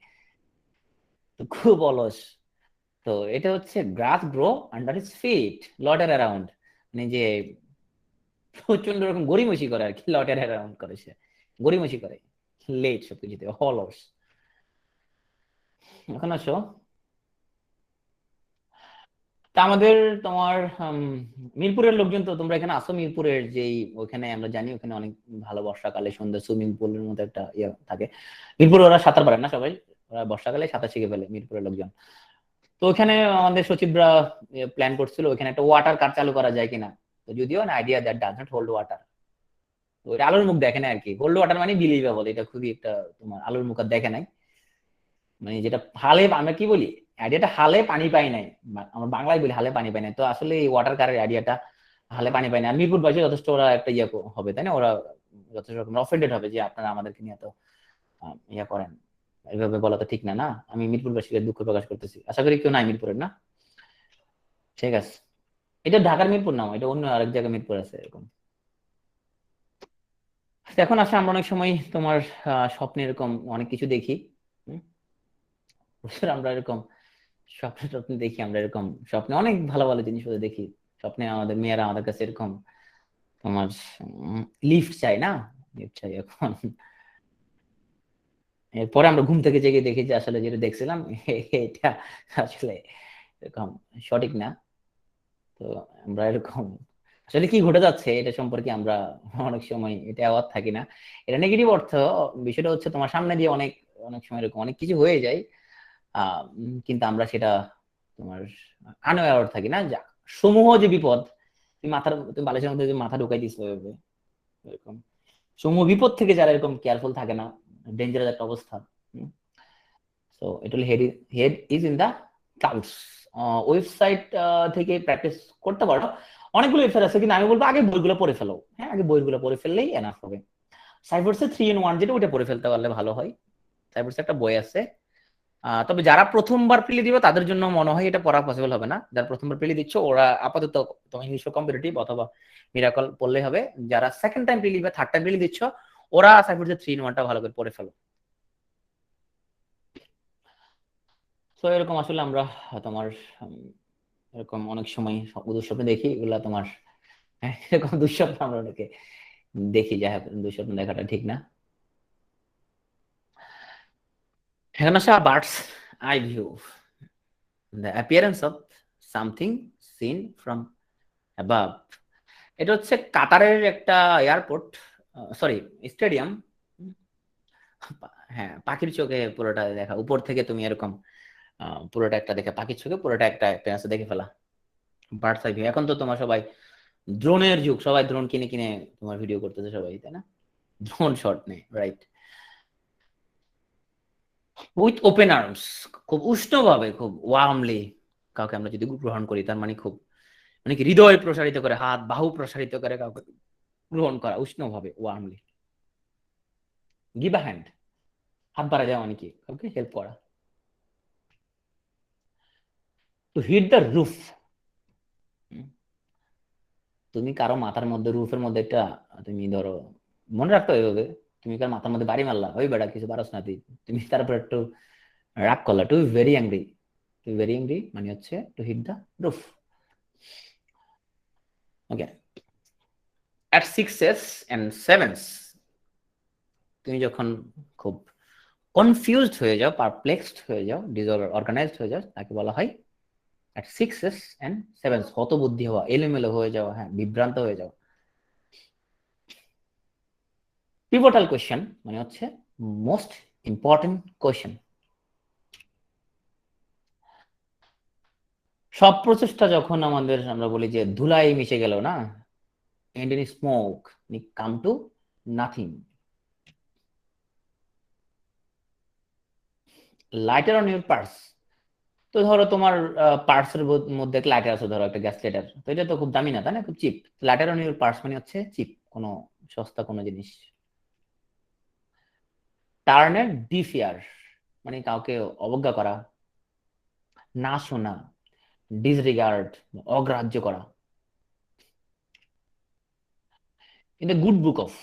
তো খুব অলস। তো এটা হচ্ছে গ্রাস গ্রো আন্ডার হিজ ফিট, লটার অ্যারাউন্ড, মানে যে প্রচন্ড রকম গড়িমসি করে আর কি, লটার অ্যারাউন্ড করে সে, গড়িমসি করে, লেট সবকিছুতে অলস। এখন আসো, তা আমাদের তোমার মিরপুরের লোকজন, তো তোমরা এখানে আসো মিরপুরের যেই, ওখানে আমরা জানি ওখানে অনেক ভালো বর্ষাকালে সুন্দর সুইমিং পুলের মতো একটা ইয়ে থাকে। মিরপুরে ওরা সাঁতার পারে না সবাই, ওরা বর্ষাকালে সাঁতার শিখে ফেলে মিরপুরের লোকজন। তো ওখানে আমাদের সচিবরা প্ল্যান করছিল ওখানে একটা ওয়াটার কার চালু করা যায় কিনা। তো যদিও না idea that does not hold water, তো এটা আলোর মুখ দেখে না আর কি। হোল্ড ওয়াটার মানে বিলিভেবল, এটা খুবই একটা তোমার আলোর মুখ আর দেখে নাই, মানে যেটা হালে আমরা কি বলি, আইডিয়াটা হালে পানি পাই নাই, আমরা বাংলায় বলি হালে পানি পাই নাই। তো আসলে এই ওয়াটার কারের আইডিয়াটা হালে পানি পাই না। আর মিরপুরবাসী যথেষ্ট ওরা একটা ইয়ে হবে, তাই না? ওরা যথেষ্ট রকম অফেন্ডেড হবে যে আপনারা আমাদেরকে নিয়ে তো ইয়া করেন, এইভাবে বলা তো ঠিক না। না, আমি মিরপুরবাসীকে দুঃখ প্রকাশ করতেছি, আশা করি কেউ নাই মিরপুরের, না? ঠিক আছে, এটা ঢাকার মিরপুর না, এটা অন্য আরেক জায়গায় মিরপুর আছে এরকম। তো এখন আসে, আমরা অনেক সময় তোমার স্বপ্নে এরকম অনেক কিছু দেখি। হুম? আমরা এরকম স্বপ্নে স্বপ্নে দেখি আমরা এরকম, স্বপ্নে অনেক ভালো ভালো জিনিস দেখি। স্বপ্নে আমাদের মেয়েরা আমাদের কাছে এরকম তোমার লিফট চাই না, লিফট চাই এখন। এরপরে আমরা ঘুম থেকে জেগে দেখি যে আসলে যেটা দেখছিলাম এটা আসলে এরকম সঠিক না। তো আমরা এরকম আসলে কি ঘটে যাচ্ছে এটা সম্পর্কে আমরা অনেক সময় এটা অ্যাওয়ার থাকি না। এটা নেগেটিভ অর্থ। বিষয়টা হচ্ছে তোমার সামনে দিয়ে অনেক অনেক সময় এরকম অনেক কিছু হয়ে যায়, কিন্তু আমরা সেটা তোমার আনঅ্যাওয়ার থাকি না। যা সমূহ যে বিপদ, তুমি বালিশের মধ্যে যে মাথা ঢুকাই দিছো এভাবে, এরকম সমূহ বিপদ থেকে যারা এরকম কেয়ারফুল থাকে না, ডেঞ্জারাস একটা অবস্থা। তো এটা হলো head, head is in the clouds. Website থেকে প্র্যাকটিস করতে পারো, অনেকগুলো ওয়েবসাইট আছে, কিন্তু আমি বলবো আগে বইগুলো পড়ে ফেলো। হ্যাঁ, আগে বইগুলো পড়ে ফেললেই এনাফ হবে। সাইফার্সের 3 in 1 যেটা, ওটা পড়ে ফেলতে পারলে ভালো হয়। সাইফার্সে একটা বই আছে। তবে যারা প্রথমবার প্রিলি দিবে তাদের জন্য মনে হয় এটা পড়া পসিবল হবে না। যারা প্রথমবার প্রিলি দিচ্ছ ওরা আপাতত তোমার ইংলিশ কম্পিটিটিভ অথবা মিরাকল পড়লে হবে। যারা সেকেন্ড টাইম প্রিলি বা থার্ড টাইম প্রিলি দিচ্ছ ওরা সাইফার্সের 3 in 1টা ভালো করে পড়ে ফেলো। তো এরকম আসলে আমরা তোমার এরকম অনেক সময় দুঃস্বপ্ন দেখি, এগুলা তোমার এরকম দুঃস্বপ্ন আমরা অনেকে দেখি, যাই হোক দুঃস্বপ্ন দেখাটা ঠিক না। এখন আসে bird's eye view, the appearance of something seen from above. এটা হচ্ছে কাতারের একটা এয়ারপোর্ট, সরি স্টেডিয়াম। হ্যাঁ, পাখির চোখে পুরোটা দেখা, উপর থেকে তুমি এরকম পুরোটা একটা দেখে, পাখির চোখে পুরোটা একটা অ্যাপিয়ারেন্স দেখে ফেলা, বার্ডস আই ভিউ। এখন তো তোমার সবাই ড্রোনের যুগ, সবাই ড্রোন কিনে কিনে তোমার ভিডিও করতেছে সবাই, তাই না? ড্রোন শট নেই, রাইট। উইথ ওপেন আর্মস, খুব উষ্ণভাবে, খুব ওয়ার্মলি কাউকে আমরা যদি গ্রহণ করি, তার মানে খুব মানে কি হৃদয় প্রসারিত করে, হাত বাহু প্রসারিত করে কাউকে গ্রহণ করা উষ্ণভাবে, ওয়ার্মলি। গিভ আ হ্যান্ড, হাত বাড়া দেওয়া মানে কি কাউকে হেল্প করা। টু হিট দ্য রুফ, তুমি কারো মাথার মধ্যে, রুফের মধ্যে একটা, তুমি ধরো মনে রাখতে হবে, তুমি কার মাথার মধ্যে বাড়ি মারলা, ওই বেড়া কিছু পারস না তুই, তুমি তারপর একটু রাগ করলা, to very angry. To very angry মানে হচ্ছে to hit the roof. Okay, at sixes and sevens, তুমি যখন খুব কনফিউজড হয়ে যাও, পারপ্লেক্সড হয়ে যাও, ডিসঅর্গানাইজড হয়ে যাও, তাকে বলা হয় অ্যাট সিক্সেস এন্ড সেভেন্স, হতবুদ্ধি হওয়া, এলোমেলো হয়ে যাওয়া, হ্যাঁ বিভ্রান্ত হয়ে যাওয়া। পিভটাল কোয়েশ্চেন মানে হচ্ছে মোস্ট ইম্পর্টেন্ট কোয়েশ্চেন। সব প্রচেষ্টা যখন আমাদের, আমরা বলি যে ধুলাই মিশে গেল না, end in smoke, come to nothing. Lighter on your purse, তো ধরো তোমার পার্সের মধ্যে একটা লাইটার আছে, ধরো একটা গ্যাস লাইটার, তো এটা তো খুব দামি না, তাই না, খুব cheap. Lighter on your purse মানে হচ্ছে চিপ, কোনো সস্তা কোনো জিনিস। টার্নের ডিফিয়ার মানে কাউকে অবজ্ঞা করা, না শোনা, ডিসরিগার্ড অগ্রাহ্য করা। In the good book of,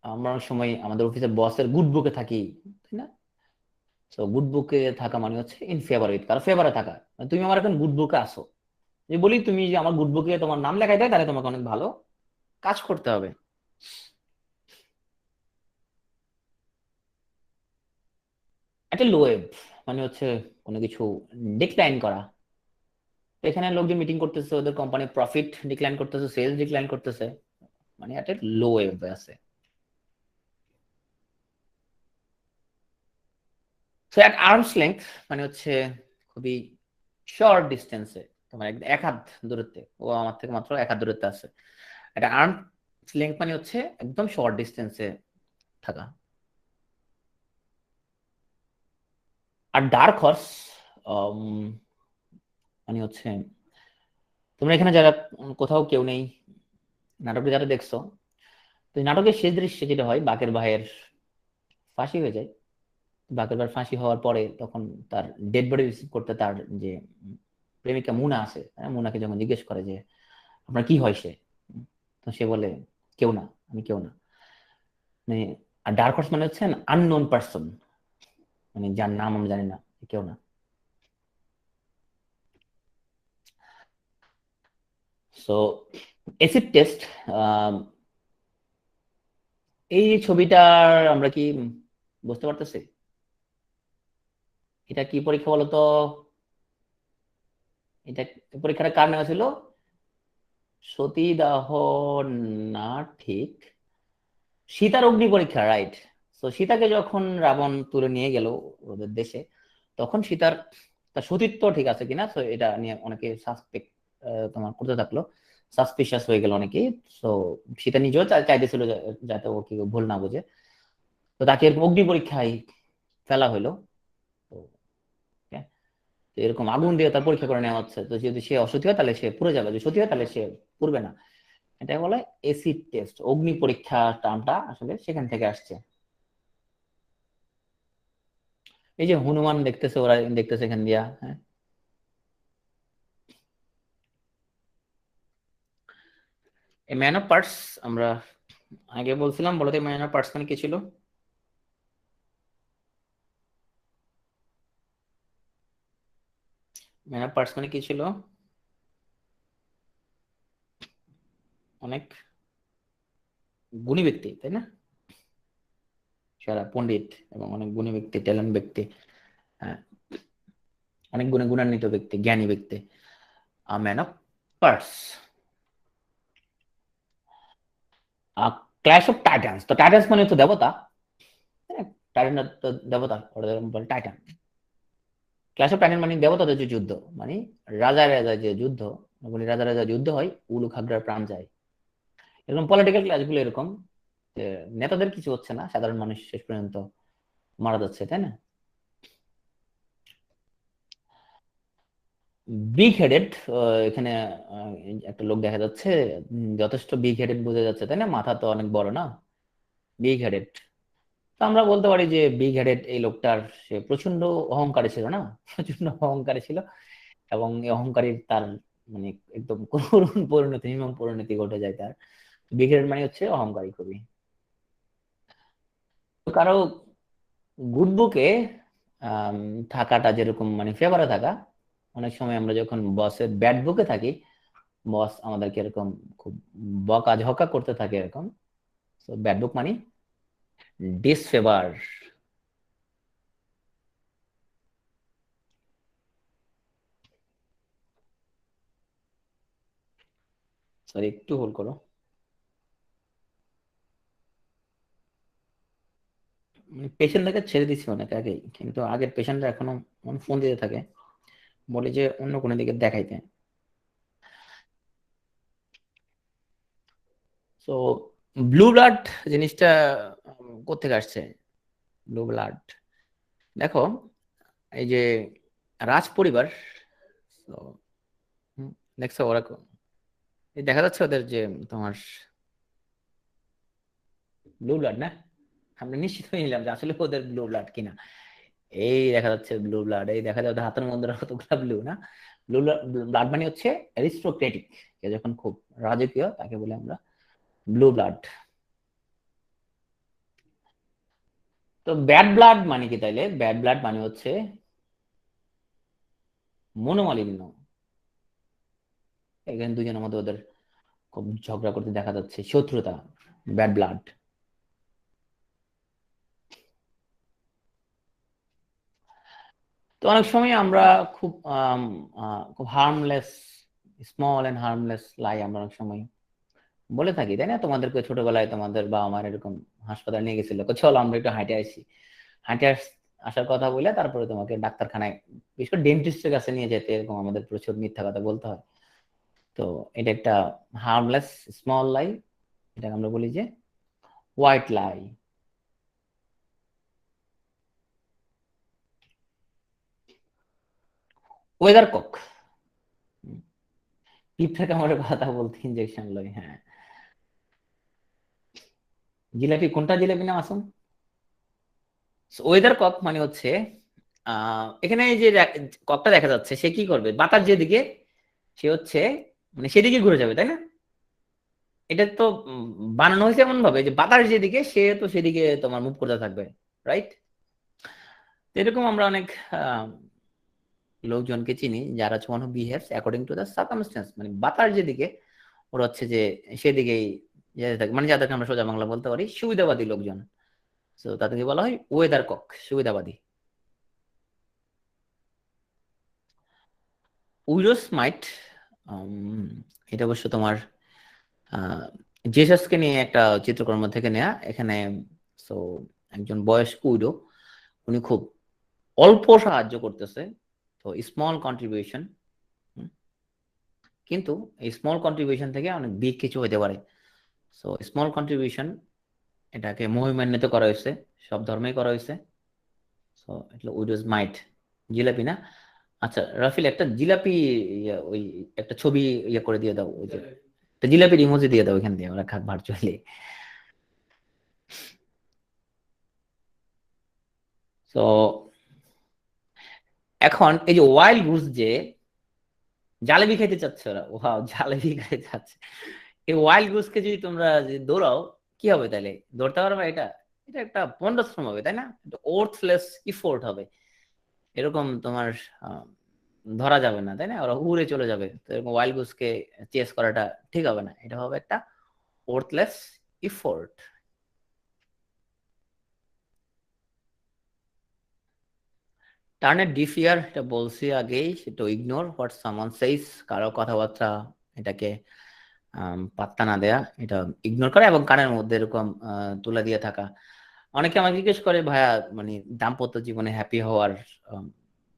আমরা অনেক সময় আমাদের অফিসের বসের গুড বুকে থাকি, তাই না? তো গুড বুকে থাকা মানে হচ্ছে ইন ফেভার, উইথ কারো ফেভারে থাকা। মানে তুমি আমার এখন গুড বুকে আসো, যে বলি তুমি যে আমার গুড বুকে তোমার নাম লেখাই দেয়, তাহলে তোমাকে অনেক ভালো কাজ করতে হবে। একটা লো ওয়েভ মানে হচ্ছে কোনো কিছু ডিক্লাইন করা। তো এখানে লোকজন মিটিং করতেছে, ওদের কোম্পানি প্রফিট ডিক্লাইন করতেছে, সেলস ডিক্লাইন করতেছে, মানে একটা লো ওয়েভ আছে। সো এক আর্মস লেংথ মানে হচ্ছে খুবই শর্ট ডিস্টেন্সে, তোমার এক হাত দূরত্বে, ও আমার থেকে মাত্র এক হাত দূরত্বে আছে। একটা আর্মস লেংথ মানে হচ্ছে একদম শর্ট ডিস্টেন্সে থাকা। আর ডার্ক হর্স মানে হচ্ছে, তোমরা এখানে যারা কোথাও কেউ নেই, নাটকে যারা দেখছো, তো এই নাটকের শেষ দৃশ্যে যেটা হয়, বাকের ভাইয়ের ফাঁসি হয়ে যায়। বাকের ভাইয়ের ফাঁসি হওয়ার পরে তখন তার ডেড বডি রিসিভ করতে তার যে প্রেমিকা মুনা আছে, হ্যাঁ, মুনাকে যখন জিজ্ঞেস করে যে আপনার কি হয় সে, তো সে বলে কেউ না, আমি কেউ না। মানে আর ডার্ক হর্স মানে হচ্ছে আননোন পার্সন, মানে যার নাম আমরা জানি না, কেউ না। সো অ্যাসিড টেস্ট, এই ছবিটার আমরা কি বুঝতে পারতেছি এটা কি পরীক্ষা বলতো? এটা পরীক্ষাটা কার নেওয়া ছিল? সতীদাহ না, ঠিক সীতার অগ্নি পরীক্ষা, রাইট। তো সীতাকে যখন রাবণ তুলে নিয়ে গেল ওদের দেশে, তখন সীতার তার সতীত্ব ঠিক আছে কিনা, তো এটা নিয়ে অনেকে সাসপেক্ট তোমার করতে থাকলো, সাসপিশিয়াস হয়ে গেল অনেকেই। তো সীতা নিজেও চাইতেছিল যাতে ও কি ভুল না বোঝে, তো তাকে এরকম অগ্নি পরীক্ষায় ফেলা হলো। তো okay, তো এরকম আগুন দিয়ে তার পরীক্ষা করে নেওয়া হচ্ছে, তো যদি সে অসতী হয় তাহলে সে পুড়ে যাবে, যদি সতী হয় তাহলে সে পুড়বে না। এটা বলে এসিড টেস্ট, অগ্নি পরীক্ষা টার্মটা আসলে সেখান থেকে আসছে। এই যে হনুমান দেখতেছে, ওরা দেখতেছে এখান দিয়া, হ্যাঁ। এই ম্যান অফ পার্টস আমরা আগে বলছিলাম, বলতে ম্যান অফ পার্টস মানে কি ছিল? ম্যান অফ পার্টস মানে কি ছিল? অনেক গুণী ব্যক্তি, তাই না? সারা পণ্ডিত এবং অনেক গুণী ব্যক্তি, ট্যালেন্ট ব্যক্তি, হ্যাঁ, অনেক গুণে গুণান্বিত ব্যক্তি, জ্ঞানী ব্যক্তি, man of parts. Clash of Titans, তো টাইটান্স মানে হচ্ছে দেবতা, টাইটান তো দেবতা, ওরা বলে টাইটান। ক্ল্যাশ অফ টাইটান মানে দেবতাদের যে যুদ্ধ, মানে রাজা রাজা যে যুদ্ধ, বলি রাজা রাজা যুদ্ধ হয়, উলু খাগড়ার প্রাণ যায়। এরকম পলিটিক্যাল ক্লাস গুলো এরকম যে নেতাদের কিছু হচ্ছে না, সাধারণ মানুষ শেষ পর্যন্ত মারা যাচ্ছে, তাই না? বিগ হেডেড, এখানে একটা লোক দেখা যাচ্ছে, যথেষ্ট বিগ হেডেড বোঝা যাচ্ছে, তাই না? মাথা তো অনেক বড় না, বিগ হেডেড। তো আমরা বলতে পারি যে বিগ হেডেড এই লোকটার, সে প্রচন্ড অহংকারী ছিল না, প্রচন্ড অহংকারী ছিল, এবং এই অহংকারী তার মানে একদম করুণ পরিণতি, নির্মম পরিণতি ঘটে যায় তার। বিগ হেডেড মানে হচ্ছে অহংকারী খুবই। তো কারো গুড বুকে থাকাটা যেরকম মানে ফেভারে থাকা, অনেক সময় আমরা যখন বসের ব্যাড বুকে থাকি, বস আমাদেরকে এরকম খুব বকাঝকা করতে থাকে এরকম। তো ব্যাড বুক মানে ডিসফেভার। সরি, একটু হোল্ড করো। পেশেন্টটাকে ছেড়ে দিচ্ছি অনেক আগেই, কিন্তু আগের পেশেন্টরা এখনো ফোন দিতে থাকে, বলে যে অন্য কোনো দিকে দেখাইতে। তো ব্লু ব্লাড জিনিসটা কোত্থেকে আসছে? ব্লু ব্লাড, দেখো এই যে রাজ পরিবার, তো, দেখছো ওরা এই দেখা যাচ্ছে ওদের যে তোমার ব্লু ব্লাড না, আমরা নিশ্চিত হয়ে নিলাম যে আসলে ওদের ব্লু ব্লাড কিনা। এই দেখা যাচ্ছে ব্লু ব্লাড, এই দেখা যাচ্ছে হাতের মধ্যে কতগুলা ব্লু না। ব্লু ব্লাড মানে হচ্ছে অ্যারিস্টোক্রেটিক, যখন খুব রাজকীয় তাকে বলে আমরা ব্লু ব্লাড। তো ব্যাড ব্লাড মানে কি তাইলে? ব্যাড ব্লাড মানে হচ্ছে মনোমালিন্য। এখানে দুজনের মধ্যে ওদের খুব ঝগড়া করতে দেখা যাচ্ছে, শত্রুতা, ব্যাড ব্লাড। তো অনেক সময় আমরা খুব খুব হার্মলেস, স্মল এন্ড হার্মলেস লাই আমরা অনেক সময় বলে থাকি, তাই না? তোমাদেরকে ছোটবেলায় তোমাদের বাবা মার এরকম হাসপাতাল নিয়ে গেছিল, চলো আমরা একটু হাঁটে আসি, হাঁটে আসার কথা বলে তারপরে তোমাকে ডাক্তারখানায়, বিশেষ করে ডেন্টিস্টের কাছে নিয়ে যেতে, এরকম আমাদের প্রচুর মিথ্যা কথা বলতে হয়। তো এটা একটা হার্মলেস স্মল লাই, এটাকে আমরা বলি যে হোয়াইট লাই। ওয়েদার কক, পিঁপড়া কামড়ের কথা বলতে ইনজেকশন লই, হ্যাঁ। জিলাপি, কোনটা জিলাপি নাম আসুন? ওয়েদার কক মানে হচ্ছে এখানে এই যে ককটা দেখা যাচ্ছে, সে কি করবে? বাতাস যেদিকে, সে হচ্ছে মানে সেদিকে ঘুরে যাবে, তাই না? এটা তো বানানো হয়েছে এমন ভাবে যে বাতাস যেদিকে, সে তো সেদিকে তোমার মুভ করতে থাকবে, রাইট? এরকম আমরা অনেক আহ, লোকজনকে চিনি যারা হচ্ছে behaves according to the circumstance, মানে বাতাস যেদিকে ওরা হচ্ছে যে সেদিকেই যেতে থাকে, মানে যাদেরকে আমরা সোজা বাংলা বলতে পারি সুবিধাবাদী লোকজন। তো তাদেরকে বলা হয় ওয়েদার কক, সুবিধাবাদী। উইডোস মাইট, এটা অবশ্য তোমার জেসাসকে নিয়ে একটা চিত্রকর্ম থেকে নেয়া এখানে। তো একজন বয়স্ক উইডো, উনি খুব অল্প সাহায্য করতেছে, তো স্মল কন্ট্রিবিউশন, কিন্তু এই স্মল কন্ট্রিবিউশন থেকে অনেক বিগ কিছু হতে পারে। সো স্মল কন্ট্রিবিউশন এটাকে মহিমান্বিত করা হয়েছে, সব ধর্মেই করা হয়েছে। সো এটা উইডোজ মাইট। জিলাপি না? আচ্ছা রাফিল, একটা জিলাপি ওই একটা ছবি করে দিয়ে দাও, ওই যে একটা জিলাপির ইমোজি দিয়ে দাও এখান দিয়ে, ওরা খাক ভার্চুয়ালি। তো এখন এই যে ওয়াইল্ড গুজ যে জালেবি খাইতে চাচ্ছে, ওরা ওয়াও জালেবি খাইতে চাচ্ছে, এই ওয়াইল্ড গুজকে যদি তোমরা দৌড়াও কি হবে তাহলে? দৌড়তে পারবে এটা? এটা একটা পন্ডশ্রম হবে, তাই না? ওর্থলেস ইফোর্ট হবে, এরকম তোমার আহ, ধরা যাবে না, তাই না? ওরা উড়ে চলে যাবে, তো এরকম ওয়াইল্ড গুজকে চেস করাটা ঠিক হবে না, এটা হবে একটা ওর্থলেস ইফোর্ট। টার্নের ডিফিয়ার, এটা বলছি আগেই, সেটা ইগনোর হোয়াট সামওয়ান সেইস, কারো কথাবার্তা এটাকে পাত্তা না দেয়া, এটা ইগনোর করা, এবং কানের মধ্যে এরকম তুলে দিয়ে থাকা। অনেকে আমাকে জিজ্ঞেস করে ভাইয়া, মানে দাম্পত্য জীবনে হ্যাপি হওয়ার আম,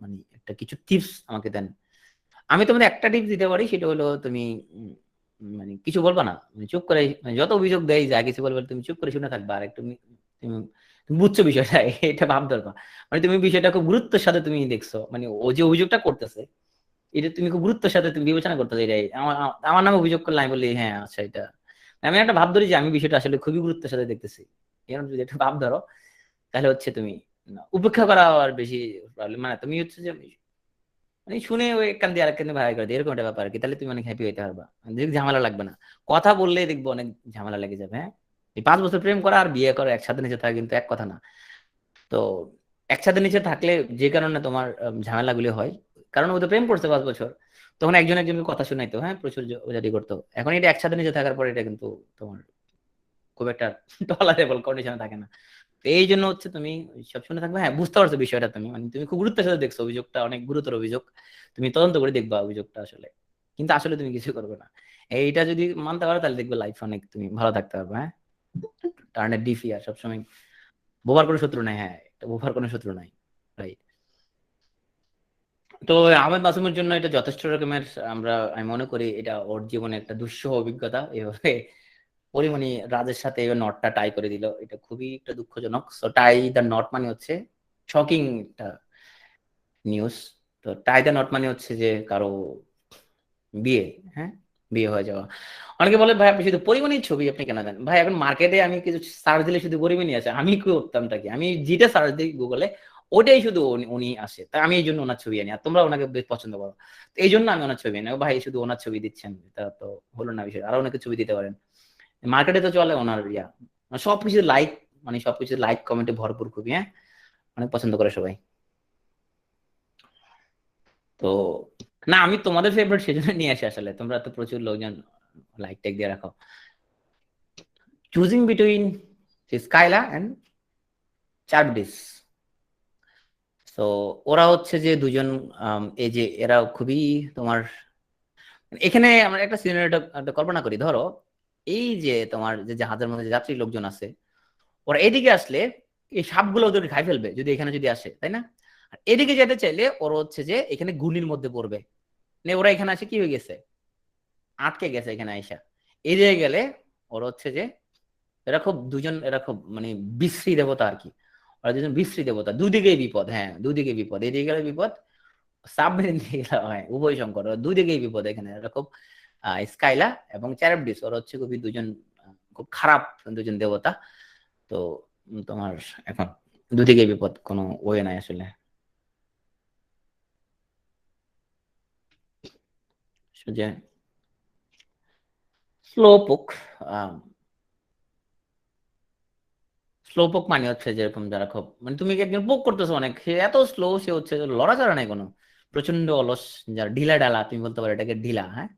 মানে একটা কিছু টিপস আমাকে দেন। আমি তোমাদের একটা টিপস দিতে পারি, সেটা হলো তুমি মানে কিছু বলবা না, মানে চুপ করে, মানে যত অভিযোগ দেয় যা কিছু বলবে তুমি চুপ করে শুনে থাকবা, আর একটু তুমি তুমি বুঝছো বিষয়টা, এটা ভাব দরকার। মানে তুমি বিষয়টা খুব গুরুত্বের সাথে তুমি দেখছো, মানে ও যে অভিযোগটা করতেছে এটা তুমি খুব গুরুত্বের সাথে তুমি বিবেচনা করতেছো, এটাই আমার আমার নামে অভিযোগ করলে আমি বলি হ্যাঁ আচ্ছা এটা, আমি একটা ভাব ধরি যে আমি বিষয়টা আসলে খুবই গুরুত্বের সাথে দেখতেছি। এরকম যদি একটা ভাব ধরো তাহলে হচ্ছে তুমি উপেক্ষা করা আর বেশি প্রবলেম, মানে তুমি হচ্ছে যে মানে শুনে ওই এক কান দিয়ে আরেক কান দিয়ে ভাড়া করে দিই, এরকম একটা ব্যাপার আর কি, তাহলে তুমি অনেক হ্যাপি হইতে পারবা, দেখি ঝামেলা লাগবে না। কথা বললেই দেখবো অনেক ঝামেলা লেগে যাবে। হ্যাঁ, এই 5 বছর প্রেম করা আর বিয়ে করা একসাথে নিচে থাকা কিন্তু এক কথা না। তো একসাথে নিচে থাকলে যে কারণে তোমার ঝামেলাগুলি হয়, কারণ ও তো প্রেম করছে 5 বছর, তখন একজন একজনকে কথা শোনাইতো, হ্যাঁ প্রচুর ওজারি করতো। এখন এটা একসাথে নিচে থাকার পর এটা কিন্তু তোমার খুব একটা টলারেবল কন্ডিশনে থাকে না। তো এই জন্য হচ্ছে তুমি সব শুনে থাকবে, হ্যাঁ বুঝতে পারছো বিষয়টা, তুমি মানে তুমি খুব গুরুত্বের সাথে দেখছো অভিযোগটা, অনেক গুরুতর অভিযোগ, তুমি তদন্ত করে দেখবা অভিযোগটা আসলে, কিন্তু আসলে তুমি কিছু করবে না। এইটা যদি মানতে পারো তাহলে দেখবে লাইফ অনেক তুমি ভালো থাকতে পারবে। হ্যাঁ, টার্নের ডিফি আর সবসময় বোবার কোনো শত্রু নাই, হ্যাঁ এটা বোবার কোনো শত্রু নাই, রাইট। তো আহমেদ মাসুমের জন্য এটা যথেষ্ট রকমের, আমি মনে করি এটা ওর জীবনে একটা দুঃসহ অভিজ্ঞতা, এভাবে পরিমণি রাজের সাথে এবার নটটা টাই করে দিল, এটা খুবই একটা দুঃখজনক। সো টাই দ্য নট মানে হচ্ছে শকিং একটা নিউজ। তো টাই দ্য নট মানে হচ্ছে যে কারো বিয়ে, হ্যাঁ বিয়ে হয়ে যাওয়া। অনেকে বলে ভাই আপনি শুধু পরিমণির ছবি আপনি কেন দেন? ভাই এখন মার্কেটে আমি কিছু সার্চ দিলে শুধু পরিমণি আছে, আমি কি করতামটা কি, আমি যেটা সার্চ দিই গুগলে ওটাই শুধু উনি আসে, তাই আমি এই জন্য ওনার ছবি আনি, আর তোমরা ওনাকে বেশ পছন্দ করো, তো এই জন্য আমি ওনার ছবি আনি। ও ভাই শুধু ওনার ছবি দিচ্ছেন, এটা তো হলো না বিষয়, আরো অনেকে ছবি দিতে পারেন। মার্কেটে তো চলে ওনার মানে সবকিছু লাইক, মানে সবকিছু লাইক কমেন্টে ভরপুর খুবই, হ্যাঁ অনেক পছন্দ করে সবাই। তো না আমি তোমাদের ফেভারিট সেজন্য নিয়ে আসি, আসলে তোমরা তো প্রচুর লোকজন লাইক টাইক দিয়ে রাখো। Choosing between Scylla and Charybdis. তো ওরা হচ্ছে যে দুজন, এই যে এরা খুবই তোমার, এখানে আমরা একটা সিনারিও একটা কল্পনা করি, ধরো এই যে তোমার যে জাহাজের মধ্যে যে যাত্রী লোকজন আছে, ওরা এদিকে আসলে এই সাপগুলো ওদেরকে খাই ফেলবে যদি এখানে যদি আসে, তাই না? আর এদিকে যেতে চাইলে ওরা হচ্ছে যে এখানে ঘূর্ণির মধ্যে পড়বে, মানে ওরা এখানে আসে কি হয়ে গেছে, আটকে গেছে এখানে আইসা। এদিকে গেলে ওরা হচ্ছে যে এরা খুব দুজন, এরা খুব মানে বিশ্রী দেবতা আর কি, ওরা দুজন বিশ্রী দেবতা, দুদিকেই বিপদ, হ্যাঁ দুদিকে বিপদ, এদিকে গেলে বিপদ, সাবমেরিন দিয়ে গেলে হয় উভয় সংকট, ওরা দুদিকেই বিপদ এখানে, এরা খুব স্কাইলা এবং চ্যারেবডিস ওরা হচ্ছে খুবই দুজন খুব খারাপ দুজন দেবতা। তো তোমার এখন দুদিকে বিপদ, কোনো ওয়ে নাই আসলে। যে স্লোপোক, স্লোপোক মানে হচ্ছে যেরকম যারা খুব, মানে তুমি কি একজন পোক করতেছো অনেক, সে এত স্লো, সে হচ্ছে লড়াচড়া নাই কোনো, প্রচন্ড অলস, যারা ঢিলা ঢালা তুমি বলতে পারো এটাকে ঢিলা, হ্যাঁ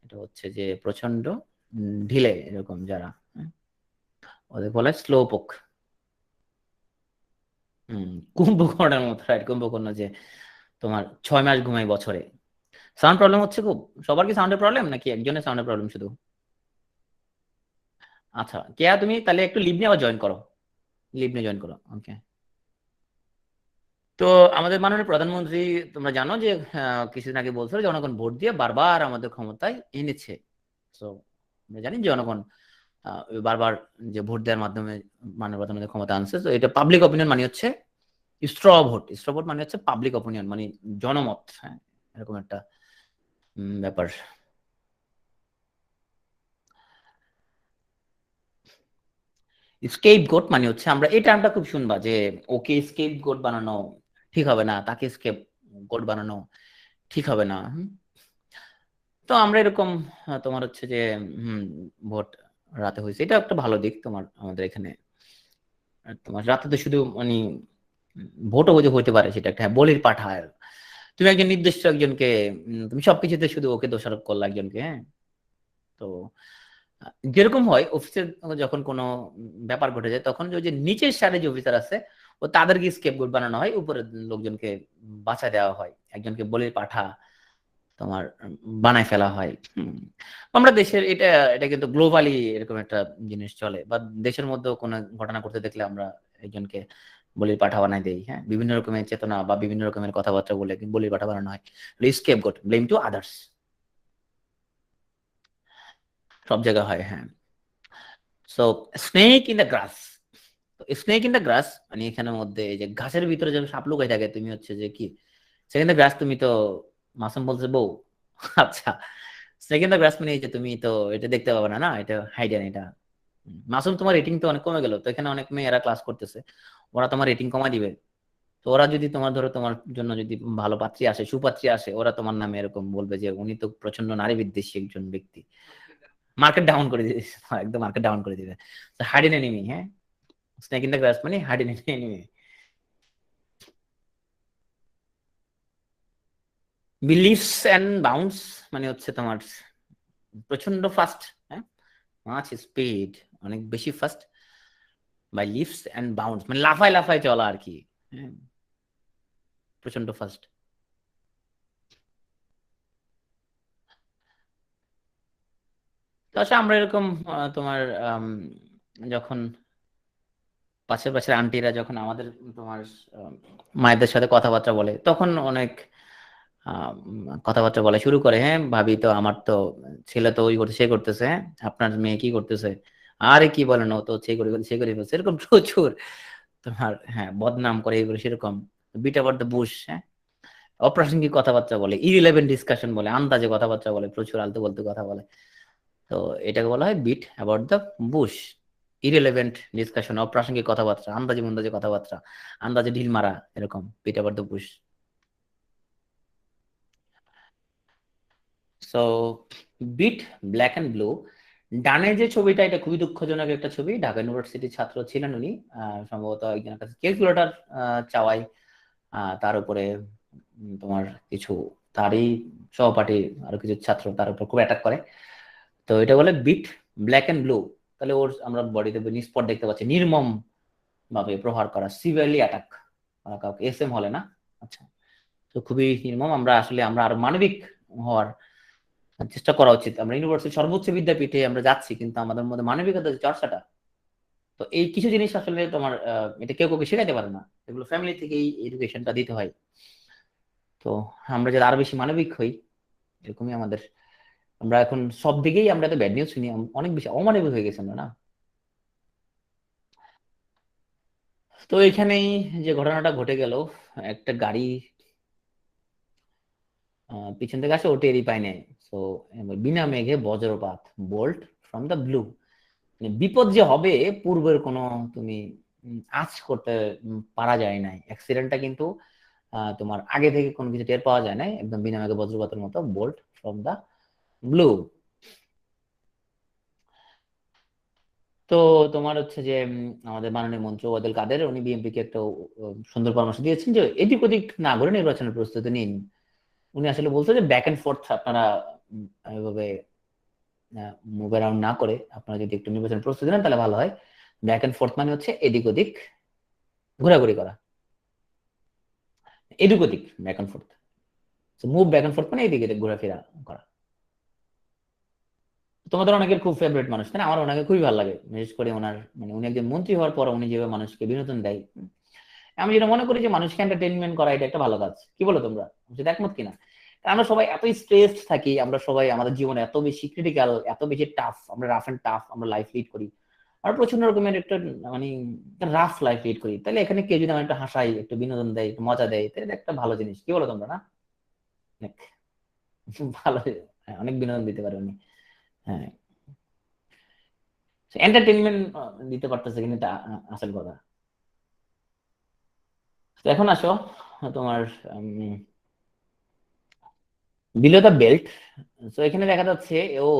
এটা হচ্ছে যে প্রচন্ড ঢিলে এরকম যারা, ওদের বলে স্লো পোক। কুম্ভকর্ণের মতো, রাইট, কুম্ভকর্ণ যে তোমার 6 মাস ঘুমাই বছরে। সাউন্ড প্রবলেম হচ্ছে খুব? সবার কি সাউন্ডের প্রবলেম নাকি একজনের সাউন্ডের প্রবলেম শুধু? আচ্ছা, কেয়া তুমি তাহলে একটু লিভ নিয়ে আবার জয়েন করো, লিভ নিয়ে জয়েন করো, ওকে। তো আমাদের মাননীয় প্রধানমন্ত্রী, তোমরা জানো যে কিছুদিন আগে বলছিল জনগণ ভোট দিয়ে বারবার আমাদের ক্ষমতায় এনেছে। তো আমরা জানি জনগণ বারবার যে ভোট দেওয়ার মাধ্যমে মাননীয় প্রধানমন্ত্রী ক্ষমতা আনছে। তো এটা পাবলিক অপিনিয়ন মানে হচ্ছে স্ট্র ভোট। স্ট্র ভোট মানে হচ্ছে পাবলিক অপিনিয়ন, মানে জনমত, হ্যাঁ, এরকম একটা ব্যাপার। স্কেপ গোট মানে হচ্ছে, আমরা এই টার্মটা খুব শুনবা যে ওকে স্কেপ গোট বানানো ঠিক হবে না, তাকে স্কেপ গোট বানানো ঠিক হবে না। তো আমরা এরকম তোমার হচ্ছে যে হম ভোট রাতে হয়েছে, এটা একটা ভালো দিক তোমার আমাদের এখানে। তোমার রাতে তো শুধু মানে ভোটও যে হইতে পারে সেটা একটা, হ্যাঁ, বলির পাঠায়। তুমি একজন নির্দিষ্ট একজনকে তুমি সবকিছুতে শুধু ওকে দোষারোপ করলে একজনকে, হ্যাঁ। তো যেরকম হয় অফিসের যখন কোনো ব্যাপার ঘটে যায়, তখন ওই যে নিচের সারে যে অফিসার আছে, ও তাদেরকে স্কেপগোট বানানো হয়, উপরের লোকজনকে বাঁচা দেওয়া হয়, একজনকে বলির পাঠা তোমার বানায় ফেলা হয়। আমরা দেশের এটা, এটা কিন্তু গ্লোবালি এরকম একটা জিনিস চলে, বা দেশের মধ্যেও কোনো ঘটনা ঘটতে দেখলে আমরা একজনকে বলির পাঠা বানাই দেই, হ্যাঁ, বিভিন্ন রকমের চেতনা বা বিভিন্ন রকমের কথাবার্তা বলে বলির পাঠা বানানো হয়। স্কেপগোট, ব্লেম টু আদার্স, সব জায়গায় হয়, হ্যাঁ। So snake in the grass, snake in the grass মানে এখানের মধ্যে এই যে ঘাসের ভিতরে যে সাপ লুকাই থাকে, তুমি হচ্ছে যে কি সেকেন্ড দ্য গ্রাস, তুমি তো মাসুম বলছে বউ। আচ্ছা, সেকেন্ড দ্য গ্রাস মানে এই যে তুমি তো এটা দেখতে পাবে না, না এটা হাইডেন এটা। মাসুম, তোমার রেটিং তো অনেক কমে গেল, তো এখানে অনেক মেয়েরা ক্লাস করতেছে, ওরা তোমার রেটিং কমা দিবে। তো ওরা যদি তোমার ধরো তোমার জন্য যদি ভালো পাত্রী আসে, সুপাত্রী আসে, ওরা তোমার নামে এরকম বলবে যে উনি তো প্রচন্ড নারী বিদ্বেষী একজন ব্যক্তি। মার্কেট ডাউন করে দিবে, একদম মার্কেট ডাউন করে দিবে। হাইডেন এনিমি, হ্যাঁ, স্নেক ইন দ্য গ্রাস মানে হাইডেন এনিমি। বিলিভস এন্ড বাউন্স মানে হচ্ছে তোমার প্রচন্ড ফাস্ট, হ্যাঁ, মাছ স্পিড, অনেক বেশি fast. By leaps and bounds মানে লাফায় লাফায় চলা আর কি, হ্যাঁ, প্রচন্ড ফাস্ট। তো আসলে আমরা এরকম তোমার যখন পাশের পাশের আন্টিরা যখন আমাদের তোমার মায়েদের সাথে কথাবার্তা বলে, তখন অনেক কথাবার্তা বলা শুরু করে, হ্যাঁ ভাবি, তো আমার তো ছেলে তো ওই করতে সে করতেছে, হ্যাঁ আপনার মেয়ে কি করতেছে, আরে কি বলেন, ও তো সে করে সে করে ফেলছে, এরকম প্রচুর তোমার, হ্যাঁ, বদনাম করে এগুলো সেরকম। বিট অ্যাবাউট দ্য বুশ, হ্যাঁ, অপ্রাসঙ্গিক কথাবার্তা বলে, ইরিলেভেন্ট ডিসকাশন বলে, আন্দাজে কথাবার্তা বলে, প্রচুর আলতু বলতে কথা বলে। তো এটাকে বলা হয় beat about the bush, irrelevant discussion, অপ্রাসঙ্গিক কথাবার্তা, আন্দাজে মন্দাজে কথাবার্তা, আন্দাজে ঢিল মারা, এরকম beat about the bush. So beat black and blue, ডানে যে ছবিটা, এটা খুবই দুঃখজনক একটা ছবি। ঢাকা ইউনিভার্সিটির ছাত্র ছিলেন উনি, সম্ভবত একজনের কাছে ক্যালকুলেটর চাওয়াই, তার উপরে তোমার কিছু তারই সহপাঠী আরো কিছু ছাত্র তার উপর খুব অ্যাটাক করে। তো এটা বলে বিট ব্ল্যাক অ্যান্ড ব্লু। তাহলে ওর আমরা বডিতে স্পট দেখতে পাচ্ছি, নির্মম ভাবে প্রহার করা, সিভিয়ারলি অ্যাটাক করা কাউকে, এস এম হলে না। আচ্ছা, তো খুবই নির্মম। আমরা আসলে আমরা আরো মানবিক হওয়ার চেষ্টা করা উচিত। আমরা ইউনিভার্সিটি সর্বোচ্চ বিদ্যাপীঠে আমরা যাচ্ছি, কিন্তু আমাদের মধ্যে মানবিকতার যে চর্চাটা, তো এই কিছু জিনিস আসলে তোমার এটা কেউ কাউকে শেখাতে পারে না, এগুলো ফ্যামিলি থেকেই এডুকেশনটা দিতে হয়। তো আমরা যদি আরো বেশি মানবিক হই, এরকমই আমাদের, আমরা এখন সব দিকেই আমরা তো ব্যাড নিউজ শুনি, অনেক বেশি অমানবিক হয়ে গেছে আমরা, না? তো এখানেই যে ঘটনাটা ঘটে গেল, একটা গাড়ি পিছন থেকে আসে, ও টেরই পায় নাই। তো বিনা মেঘে বজ্রপাত, বোল্ট ফ্রম দ্য ব্লু, মানে বিপদ যে হবে পূর্বের কোনো তুমি আঁচ করতে পারা যায় নাই। অ্যাক্সিডেন্টটা কিন্তু তোমার আগে থেকে কোনো কিছু টের পাওয়া যায় নাই, একদম বিনা মেঘে বজ্রপাতের মতো, বোল্ট ফ্রম দা ব্লু। তো তোমার হচ্ছে যে আমাদের মাননীয় মন্ত্রী ওবায়দুল কাদের, উনি বিএনপি কে একটা সুন্দর পরামর্শ দিয়েছেন যে এদিক ওদিক না করে নির্বাচনের প্রস্তুতি নিন। উনি আসলে বলছে যে ব্যাক এন্ড ফোর্থ আপনারা এভাবে মুভ অ্যারাউন্ড না করে আপনারা যদি একটু নির্বাচন প্রস্তুতি নেন তাহলে ভালো হয়। ব্যাক এন্ড ফোর্থ মানে হচ্ছে এদিক ওদিক ঘোরাঘুরি করা, এদিক ওদিক back end fourth. Move back end fourth মানে এদিক এদিক ঘোরাফেরা করা। তোমাদের অনেকের খুব ফেভারিট মানুষ, তাই না? আমার ওনাকে খুবই ভালো লাগে, বিশেষ করে ওনার মানে উনি একজন মন্ত্রী হওয়ার পর উনি যেভাবে মানুষকে বিনোদন দেয়, আমি যেটা মনে করি যে মানুষকে এন্টারটেইনমেন্ট করা এটা একটা ভালো কাজ। কি বলো তোমরা, সেটা একমত কিনা? আমরা সবাই এত স্ট্রেসড থাকি, আমরা সবাই আমাদের জীবনে এত বেশি ক্রিটিক্যাল, এত বেশি টাফ, আমরা রাফ এন্ড টাফ আমরা লাইফ লিড করি, আর প্রচন্ড রকমের একটা মানে রাফ লাইফ লিড করি। তাহলে এখানে কেউ যদি আমার একটা হাসাই, একটু বিনোদন দেয়, একটু মজা দেয়, তাহলে এটা একটা ভালো জিনিস। কি বলো তোমরা, না? অনেক ভালো, হ্যাঁ, অনেক বিনোদন দিতে পারে উনি। হ্যাঁ, এন্টারটেনমেন্ট দিতে পারতেছে কিন্তু এটা আসল কথা। তো এখন আসো তোমার বিলো দ্য বেল্ট। তো এখানে দেখা যাচ্ছে ও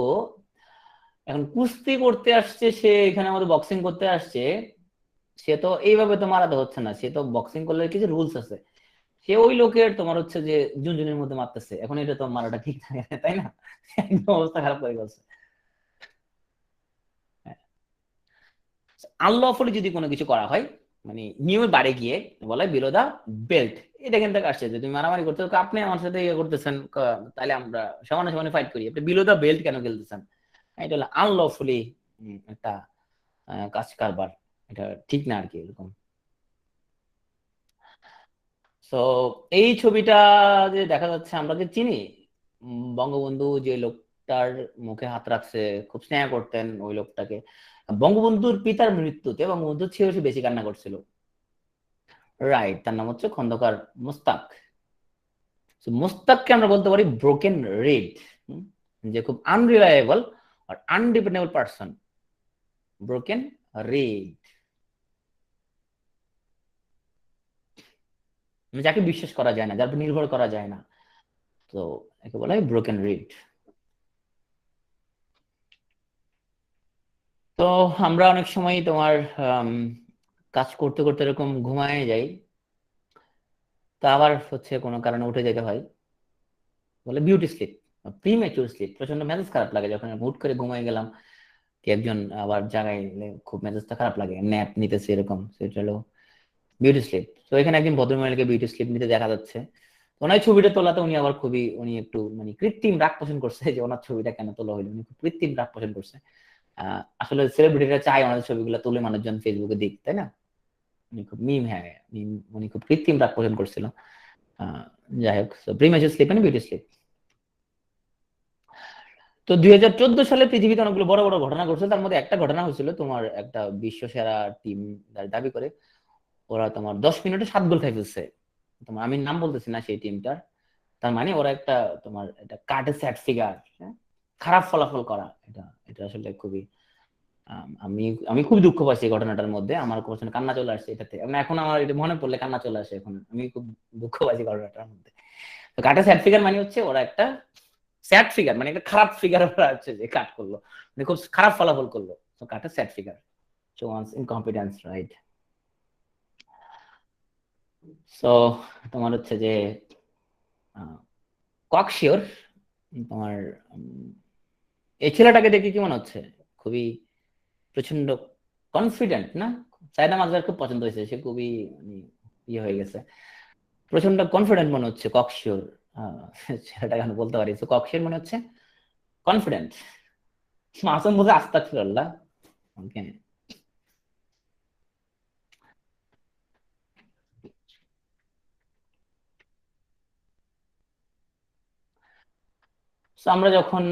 এখন কুস্তি করতে আসছে, সে এখানে আমাদের বক্সিং করতে আসছে। সে তো এইভাবে তো মারাতে হচ্ছে না, সে তো বক্সিং করলে কিছু রুলস আছে। সে ওই লোকের তোমার হচ্ছে যে ঝুনঝুনির মধ্যে মারতেছে, এখন এটা তো মারাটা ঠিক থাকে না, তাই না? একদম অবস্থা খারাপ করে গেছে। আনলফুলি যদি কোনো কিছু করা হয়, মানে নিয়মের বাইরে গিয়ে, বলা হয় বিলো দা বেল্ট। এটা কিন্তু আসছে যে তুমি মারামারি করতে আপনি আমার সাথে ইয়ে করতেছেন, তাহলে আমরা সমানে সমানে ফাইট করি, আপনি বিলো দা বেল্ট কেন খেলতেছেন? এটা হলো আনলফুলি একটা কাজ কারবার, এটা ঠিক না আর কি, এরকম। তো এই ছবিটা যে দেখা যাচ্ছে, আমরা যে চিনি বঙ্গবন্ধু যে লোকটার মুখে হাত রাখছে, খুব স্নেহ করতেন ওই লোকটাকে। বঙ্গবন্ধুর পিতার মৃত্যুতে বঙ্গবন্ধু চেয়েও সে বেশি কান্না করছিল। রাইট, তার নাম হচ্ছে খন্দকার মোস্তাক। So, মোস্তাককে আমরা বলতে পারি ব্রোকেন রেড, যে খুব আনরিলায়েবল আর আনডিপেন্ডেবল পার্সন, ব্রোকেন রেড, যাকে বিশ্বাস করা যায় না, যার উপর নির্ভর করা যায় না। তো একে বলা হয় ব্রোকেন রিড। তো আমরা অনেক সময় তোমার আম, কাজ করতে করতে এরকম ঘুমায় যাই, তা আবার হচ্ছে কোনো কারণে উঠে যেতে হয়, বলে বিউটি স্লিপ, প্রিম্যাচুর স্লিপ। প্রচন্ড মেজাজ খারাপ লাগে যখন হুট করে ঘুমায় গেলাম, কি একজন আবার জাগাইলে খুব মেজাজটা খারাপ লাগে, ন্যাপ নিতেছে এরকম, সেটা হলো বিউটি স্লিপ। তো এখানে একজন ভদ্রমহিলাকে বিউটি স্লিপ নিতে দেখা যাচ্ছে। ওনার ছবিটা তোলাতে উনি আবার খুবই, উনি একটু মানে কৃত্রিম রাগ পোষণ করছে যে ওনার ছবিটা কেন তোলা হলো, উনি খুব কৃত্রিম রাগ পোষণ করছে। আসলে সেলিব্রিটিরা চায় ওনাদের ছবিগুলো তুলে মানুষজন ফেসবুকে দিক, তাই না? উনি খুব মিম, হ্যাঁ মিম, উনি খুব কৃত্রিম রাগ পোষণ করছিল। আহ, যাই হোক, প্রিমেচার স্লিপ মানে বিউটি স্লিপ। তো 2014 সালে পৃথিবীতে অনেকগুলো বড় বড় ঘটনা ঘটছে, তার মধ্যে একটা ঘটনা হয়েছিল তোমার একটা বিশ্ব সেরা টিম দাবি করে ওরা তোমার 10 মিনিটে 7 গোল খাই ফেলছে। তোমার আমি নাম বলতেছি না সেই টিমটার। তার মানে ওরা একটা তোমার এটা কার্ডে সেট ফিগার, খারাপ ফলাফল করা, এটা এটা আসলে খুবই আমি আমি খুব দুঃখ পাচ্ছি এই ঘটনাটার মধ্যে, আমার কোথাও কান্না চলে আসছে এটাতে, মানে এখন আমার এটা মনে পড়লে কান্না চলে আসে এখন, আমি খুব দুঃখ পাচ্ছি ঘটনাটার মধ্যে। তো কার্ডে সেট ফিগার মানে হচ্ছে ওরা একটা স্যাড ফিগার, মানে একটা খারাপ ফিগার ওরা হচ্ছে যে কাট করলো, মানে খুব খারাপ ফলাফল করলো, তো cut sad figure, so one's incompetence, right? So তোমার হচ্ছে যে ককশিওর, তোমার উম, এই ছেলেটাকে দেখে কি মনে হচ্ছে? খুবই প্রচন্ড কনফিডেন্ট না? সাইদা মাজার খুব পছন্দ হয়েছে, সে খুবই মানে ইয়ে হয়ে গেছে, প্রচন্ড কনফিডেন্ট মনে হচ্ছে ককশিওর। ছেলেটাকে আমি বলতে পারি, তো ককশিওর মনে হচ্ছে কনফিডেন্ট। মাসুম বলছে আস্তাগফিরুল্লাহ। ওকে, তো আমরা যখন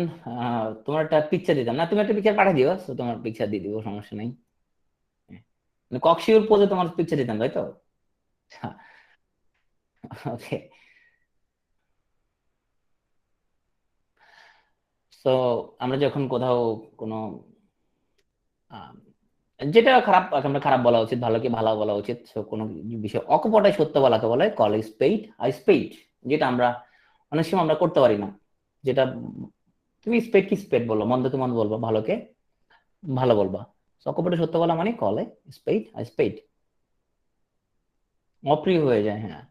তোমার একটা পিকচার দিতাম না, তুমি একটা পিকচার পাঠিয়ে দিও, তো তোমার পিকচার দিয়ে দিবো, সমস্যা নেই। মানে কক্সিউর পোজে তোমার পিকচার দিতাম, তাই তো? ওকে। তো আমরা যখন কোথাও কোনো আহ, যেটা খারাপ, আমরা খারাপ বলা উচিত, ভালোকে ভালো বলা উচিত, তো কোনো বিষয় অকপটায় সত্য বলাকে বলে কল স্পেড আই স্পেড, যেটা আমরা অনেক সময় আমরা করতে পারি না। যেটা তুমি স্পেড কি স্পেড বলবো, মন্দকে মন্দ বলবো, ভালোকে ভালো বলবা। অকপটে সত্য বলা মানে কলে স্পেড আই স্পেড, অপ্রিয় হয়ে যায়, হ্যাঁ।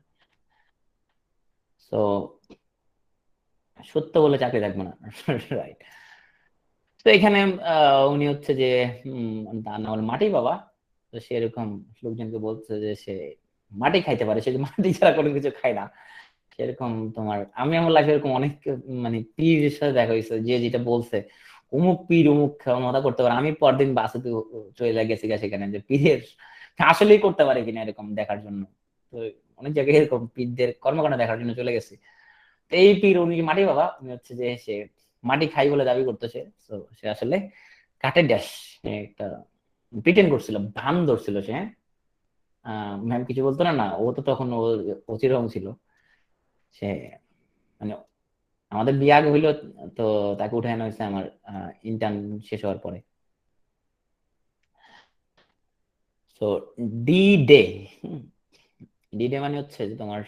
তো সত্য বলে চাকরি থাকবে না। রাইট। তো এখানে উনি হচ্ছে যে তার নাম হলো মাটি বাবা। তো সে এরকম লোকজনকে বলছে যে সে মাটি খাইতে পারে, সে যে মাটি ছাড়া কোনো কিছু খায় না সেরকম। তোমার আমি আমার লাইফে এরকম অনেক মানে পীরের সাথে দেখা হয়েছে, যে যেটা বলছে অমুক পীর অমুক ক্ষমতা করতে পারে, আমি পরদিন বাসে তো চলে গেছি গা সেখানে যে পীরের আসলেই করতে পারে কিনা এরকম দেখার জন্য। তো অনেক জায়গায় এরকম পীরদের কর্মকাণ্ড দেখার জন্য চলে গেছি। তো এই পীর উনি মাটি বাবা, উনি হচ্ছে যে সে মাটি খাই বলে দাবি করতেছে। তো সে আসলে কাঠের ড্যাশ একটা প্রিটেন্ড করছিল, ভান ধরছিল সে। ম্যাম কিছু বলতো না, না ও তো তখন ও অচিরং ছিল। সে মানে আমাদের বিয়ে আগে হইলো, তো তাকে উঠে আনা হয়েছে আমার ইন্টার্ন শেষ হওয়ার পরে। তো ডি ডে, ডি ডে মানে হচ্ছে যে তোমার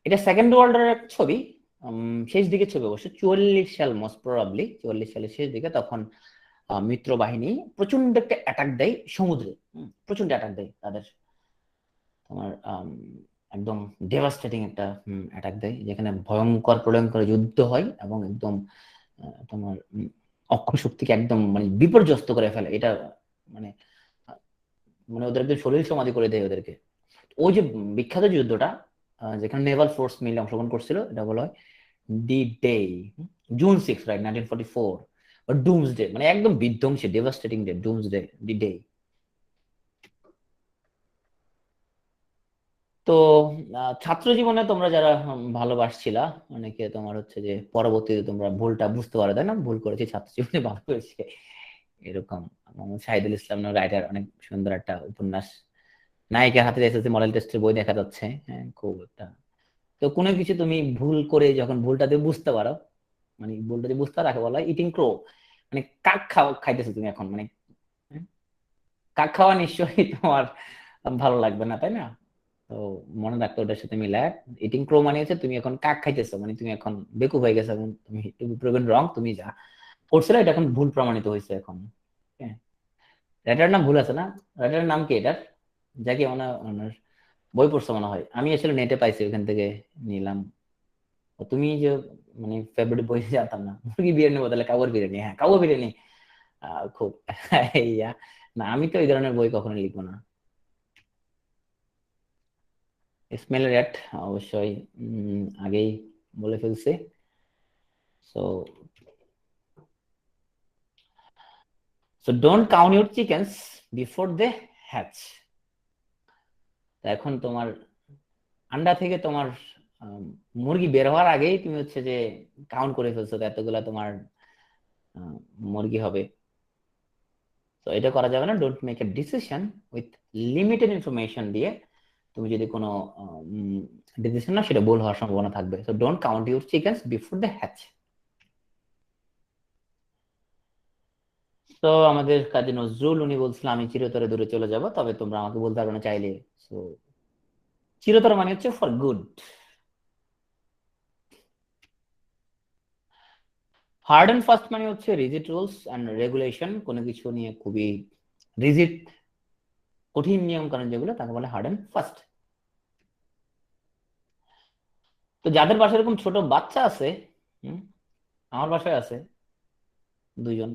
এটা সেকেন্ড ওয়ার্ল্ড এর একটা ছবি। শেষ দিকে ছবি অবশ্য 44 সাল, মোস্ট প্রবাবলি 44 সালের শেষ দিকে। তখন মিত্র বাহিনী প্রচন্ড একটা অ্যাটাক দেয় সমুদ্রে। প্রচন্ড অ্যাটাক দেয় তাদের, তোমার একদম ডেভাস্টেটিং একটা অ্যাটাক দেয়, যেখানে ভয়ঙ্কর প্রলয়ঙ্কর যুদ্ধ হয় এবং একদম তোমার অক্ষয় শক্তিকে একদম মানে বিপর্যস্ত করে ফেলে এটা। মানে মানে ওদের একদম শরীর সমাধি করে দেয় ওদেরকে। ওই যে বিখ্যাত যুদ্ধটা যেখানে নেভাল ফোর্স মিলে অংশগ্রহণ করছিল, এটা বলা হয় D day, June 6, right, 1944। Dooms day মানে একদম বিধ্বংসী devastating day, dooms day, D day. তো ছাত্র জীবনে তোমরা যারা ভালোবাসছিলা, অনেকে তোমার হচ্ছে যে পরবর্তীতে তোমরা ভুলটা বুঝতে পারো, তাই না, ভুল করেছি ছাত্র জীবনে ভালো হয়েছে এরকম। মোহাম্মদ শাহিদুল ইসলাম রাইটার, অনেক সুন্দর একটা উপন্যাস। নায়িকার হাতে এসএসসি মডেল টেস্টের বই দেখা যাচ্ছে, হ্যাঁ খুব একটা। তো কোনো কিছু তুমি ভুল করে যখন ভুলটা দিয়ে বুঝতে পারো, মানে ভুলটা দিয়ে বুঝতে পারো, তাকে বলা হয় ইটিং ক্রো। মানে কাক খাইতেছো তুমি এখন, মানে হ্যাঁ? কাক খাওয়া নিশ্চয়ই তোমার ভালো লাগবে না, তাই না? তো মনে রাখতো ওটার সাথে মিলায়, ইটিং ক্রো মানে হচ্ছে তুমি এখন কাক খাইতেছো, মানে তুমি এখন বেকুব হয়ে গেছো, এবং তুমি প্রুভেন রং, তুমি যা করছিলে এটা এখন ভুল প্রমাণিত হয়েছে এখন। হ্যাঁ, রাইটারের নাম ভুল আছে না? রাইটারের নাম কি এটার? যাকে মনে ওনার বই পড়ছে মনে হয়, আমি আসলে নেটে পাইছি ওখান থেকে নিলাম। ও তুমি যে মানে ফেভারিট বই জানতাম না, মুরগি বিরিয়ানি বদলে কাউর বিরিয়ানি, হ্যাঁ কাউর বিরিয়ানি। খুব ইয়া, না আমি তো এই ধরনের বই কখনো লিখবো না। স্মেল রেট অবশ্যই আগেই বলে ফেলছে। So so don't count your chickens before they hatch. এখন তোমার আন্ডা থেকে তোমার আম, মুরগি বের হওয়ার আগেই তুমি হচ্ছে যে কাউন্ট করে ফেলছো তো এতগুলা তোমার মুরগি হবে। তো এটা করা যাবে না। Don't make a decision with limited information দিয়ে। তুমি যদি কোনো ডিসিশন না, সেটা ভুল হওয়ার সম্ভাবনা থাকবে। তো don't count your chickens before they hatch. তো আমাদের কাজী নজরুল উনি বলছিলেন আমি চিরতরে দূরে চলে যাব, তবে তোমরা আমাকে বলতে পারবে না চাইলে। তো চিরতরে মানে হচ্ছে for good. Hard and fast মানে হচ্ছে রিজিড রুলস এন্ড রেগুলেশন, কোনো কিছু নিয়ে খুবই রিজিড কঠিন নিয়ম কানুন যেগুলো, তাকে বলে হার্ড এন্ড ফাস্ট। তো যাদের বাসায় এরকম ছোট বাচ্চা আছে, হুম, আমার বাসায় আছে দুইজন।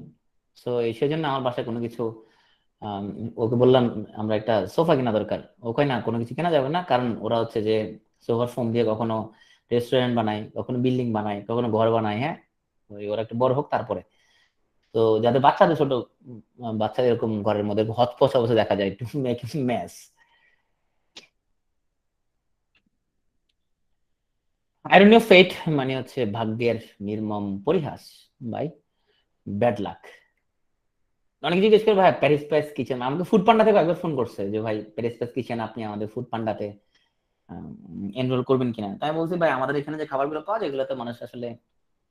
তো এই সেজন্য আমার বাসায় কোনো কিছু আম, ওকে বললাম আমরা একটা সোফা কেনা দরকার, ওকে না কোনো কিছু কেনা যাবে না, কারণ ওরা হচ্ছে যে সোফার ফোম দিয়ে কখনো রেস্টুরেন্ট বানায়, কখনো বিল্ডিং বানায়, কখনো ঘর বানায়, হ্যাঁ ওরা একটু বড় হোক তারপরে। তো যাদের বাচ্চাদের ছোট বাচ্চাদের এরকম ঘরের মধ্যে হচপচ অবস্থা দেখা যায়, টু মেক মেস। আইরনি ফেট মানে হচ্ছে ভাগ্যের নির্মম পরিহাস, ভাই ব্যাড লাক। অনেকে জিজ্ঞেস করে ভাই প্যারিস প্যারিস কিচেন, আমাকে ফুড পান্ডা থেকে একবার ফোন করছে যে ভাই প্যারিস প্যারিস কিচেন আপনি আমাদের ফুড পান্ডাতে এনরোল করবেন কিনা। তাই আমি বলছি ভাই আমাদের এখানে যে খাবারগুলো পাওয়া যায় এগুলো তো মানুষ আসলে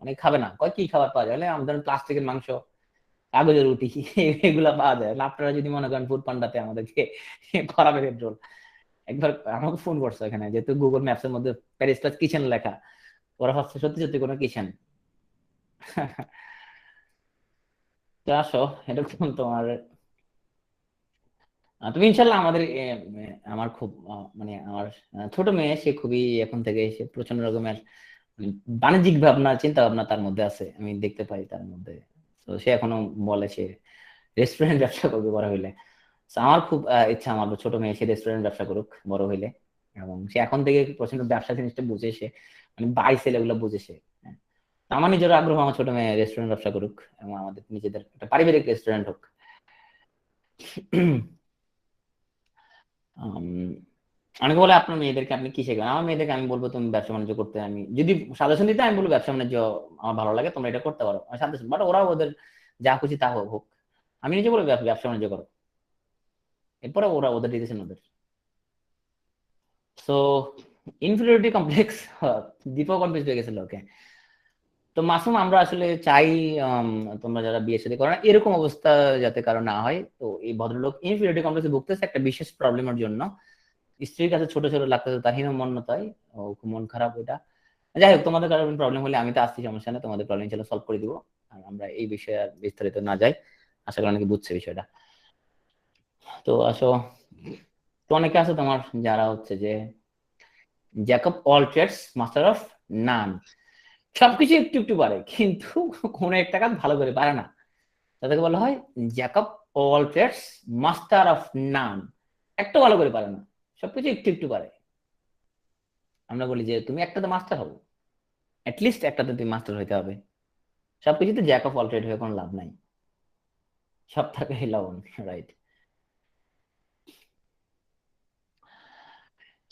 অনেক খাবে না। কয় কি খাবার পাওয়া যায়? বলে, আমাদের প্লাস্টিকের মাংস, কাগজের রুটি এগুলা পাওয়া যায় না। আপনারা যদি মনে করেন ফুড পান্ডাতে আমাদেরকে করাবে এনরোল। একবার আমাকে ফোন করছে এখানে, যেহেতু গুগল ম্যাপস এর মধ্যে প্যারিস প্যারিস কিচেন লেখা, ওরা ভাবছে সত্যি সত্যি কোনো কিচেন। তো আসো এরকম তোমার তুমি ইনশাল্লাহ আমাদের আমার খুব মানে আমার ছোট মেয়ে, সে খুবই এখন থেকে সে প্রচন্ড রকমের বাণিজ্যিক ভাবনা, চিন্তা ভাবনা তার মধ্যে আছে, আমি দেখতে পাই তার মধ্যে। তো সে এখনো বলে সে রেস্টুরেন্ট ব্যবসা করবে বড় হইলে। So আমার খুব ইচ্ছা আমার ছোট মেয়ে সে রেস্টুরেন্ট ব্যবসা করুক বড় হইলে, এবং সে এখন থেকে প্রচন্ড ব্যবসা জিনিসটা বুঝে, সে মানে বাই সেল এগুলো বুঝে সে। হ্যাঁ। তো আমার নিজের আগ্রহ আমার ছোট মেয়ে রেস্টুরেন্ট ব্যবসা করুক, এবং আমাদের নিজেদের একটা পারিবারিক রেস্টুরেন্ট হোক। আম, অনেকে বলে আপনার মেয়েদেরকে আপনি কি শেখাবেন, আমার মেয়েদেরকে আমি বলবো তুমি ব্যবসা বাণিজ্য করতে, আমি যদি সাজেশন দিতে আমি বলবো ব্যবসা বাণিজ্য আমার ভালো লাগে, তোমরা এটা করতে পারো, আমি সাজেশন, বাট ওরা ওদের যা খুশি তা হোক হোক। আমি নিজে বলবো ব্যবসা বাণিজ্য করো, এরপরে ওরা ওদের ডিসিশন ওদের। So inferiority complex, Deepak confuse হয়ে গেছিল ওকে। তো মাসুম আমরা আসলে চাই আম, তোমরা যারা বিয়ে শাদী করো না এরকম অবস্থা যাতে কারো না হয়। তো এই ভদ্রলোক ইনফিরিয়রিটি কমপ্লেক্সে ভুগতেছে একটা বিশেষ প্রবলেমের জন্য, স্ত্রীর কাছে ছোট ছোট লাগতেছে, তার হীনমন্যতায় ও খুব মন খারাপ এটা। যাই হোক, তোমাদের কারো প্রবলেম হলে আমি তো আসছি, সমস্যা নেই, তোমাদের প্রবলেম ছিল সলভ করে দিব। আর আমরা এই বিষয়ে আর বিস্তারিত না যাই, আশা করি অনেকে বুঝছে বিষয়টা। তো আসো, তো অনেকে আছে তোমার যারা হচ্ছে যে jack of all trades master of none, সবকিছু একটু একটু পারে কিন্তু কোনো একটা কাজ ভালো করে পারে না, তাদেরকে বলা হয় jack of all trades master of none. একটা ভালো করে পারে না, সবকিছু একটু একটু পারে। আমরা বলি যে তুমি একটাতে মাস্টার হবো, অ্যাটলিস্ট একটাতে তুমি মাস্টার হইতে হবে। সবকিছুতে জ্যাক অফ অল ট্রেড হয়ে কোনো লাভ নাই, সব থাকে লবণ, রাইট।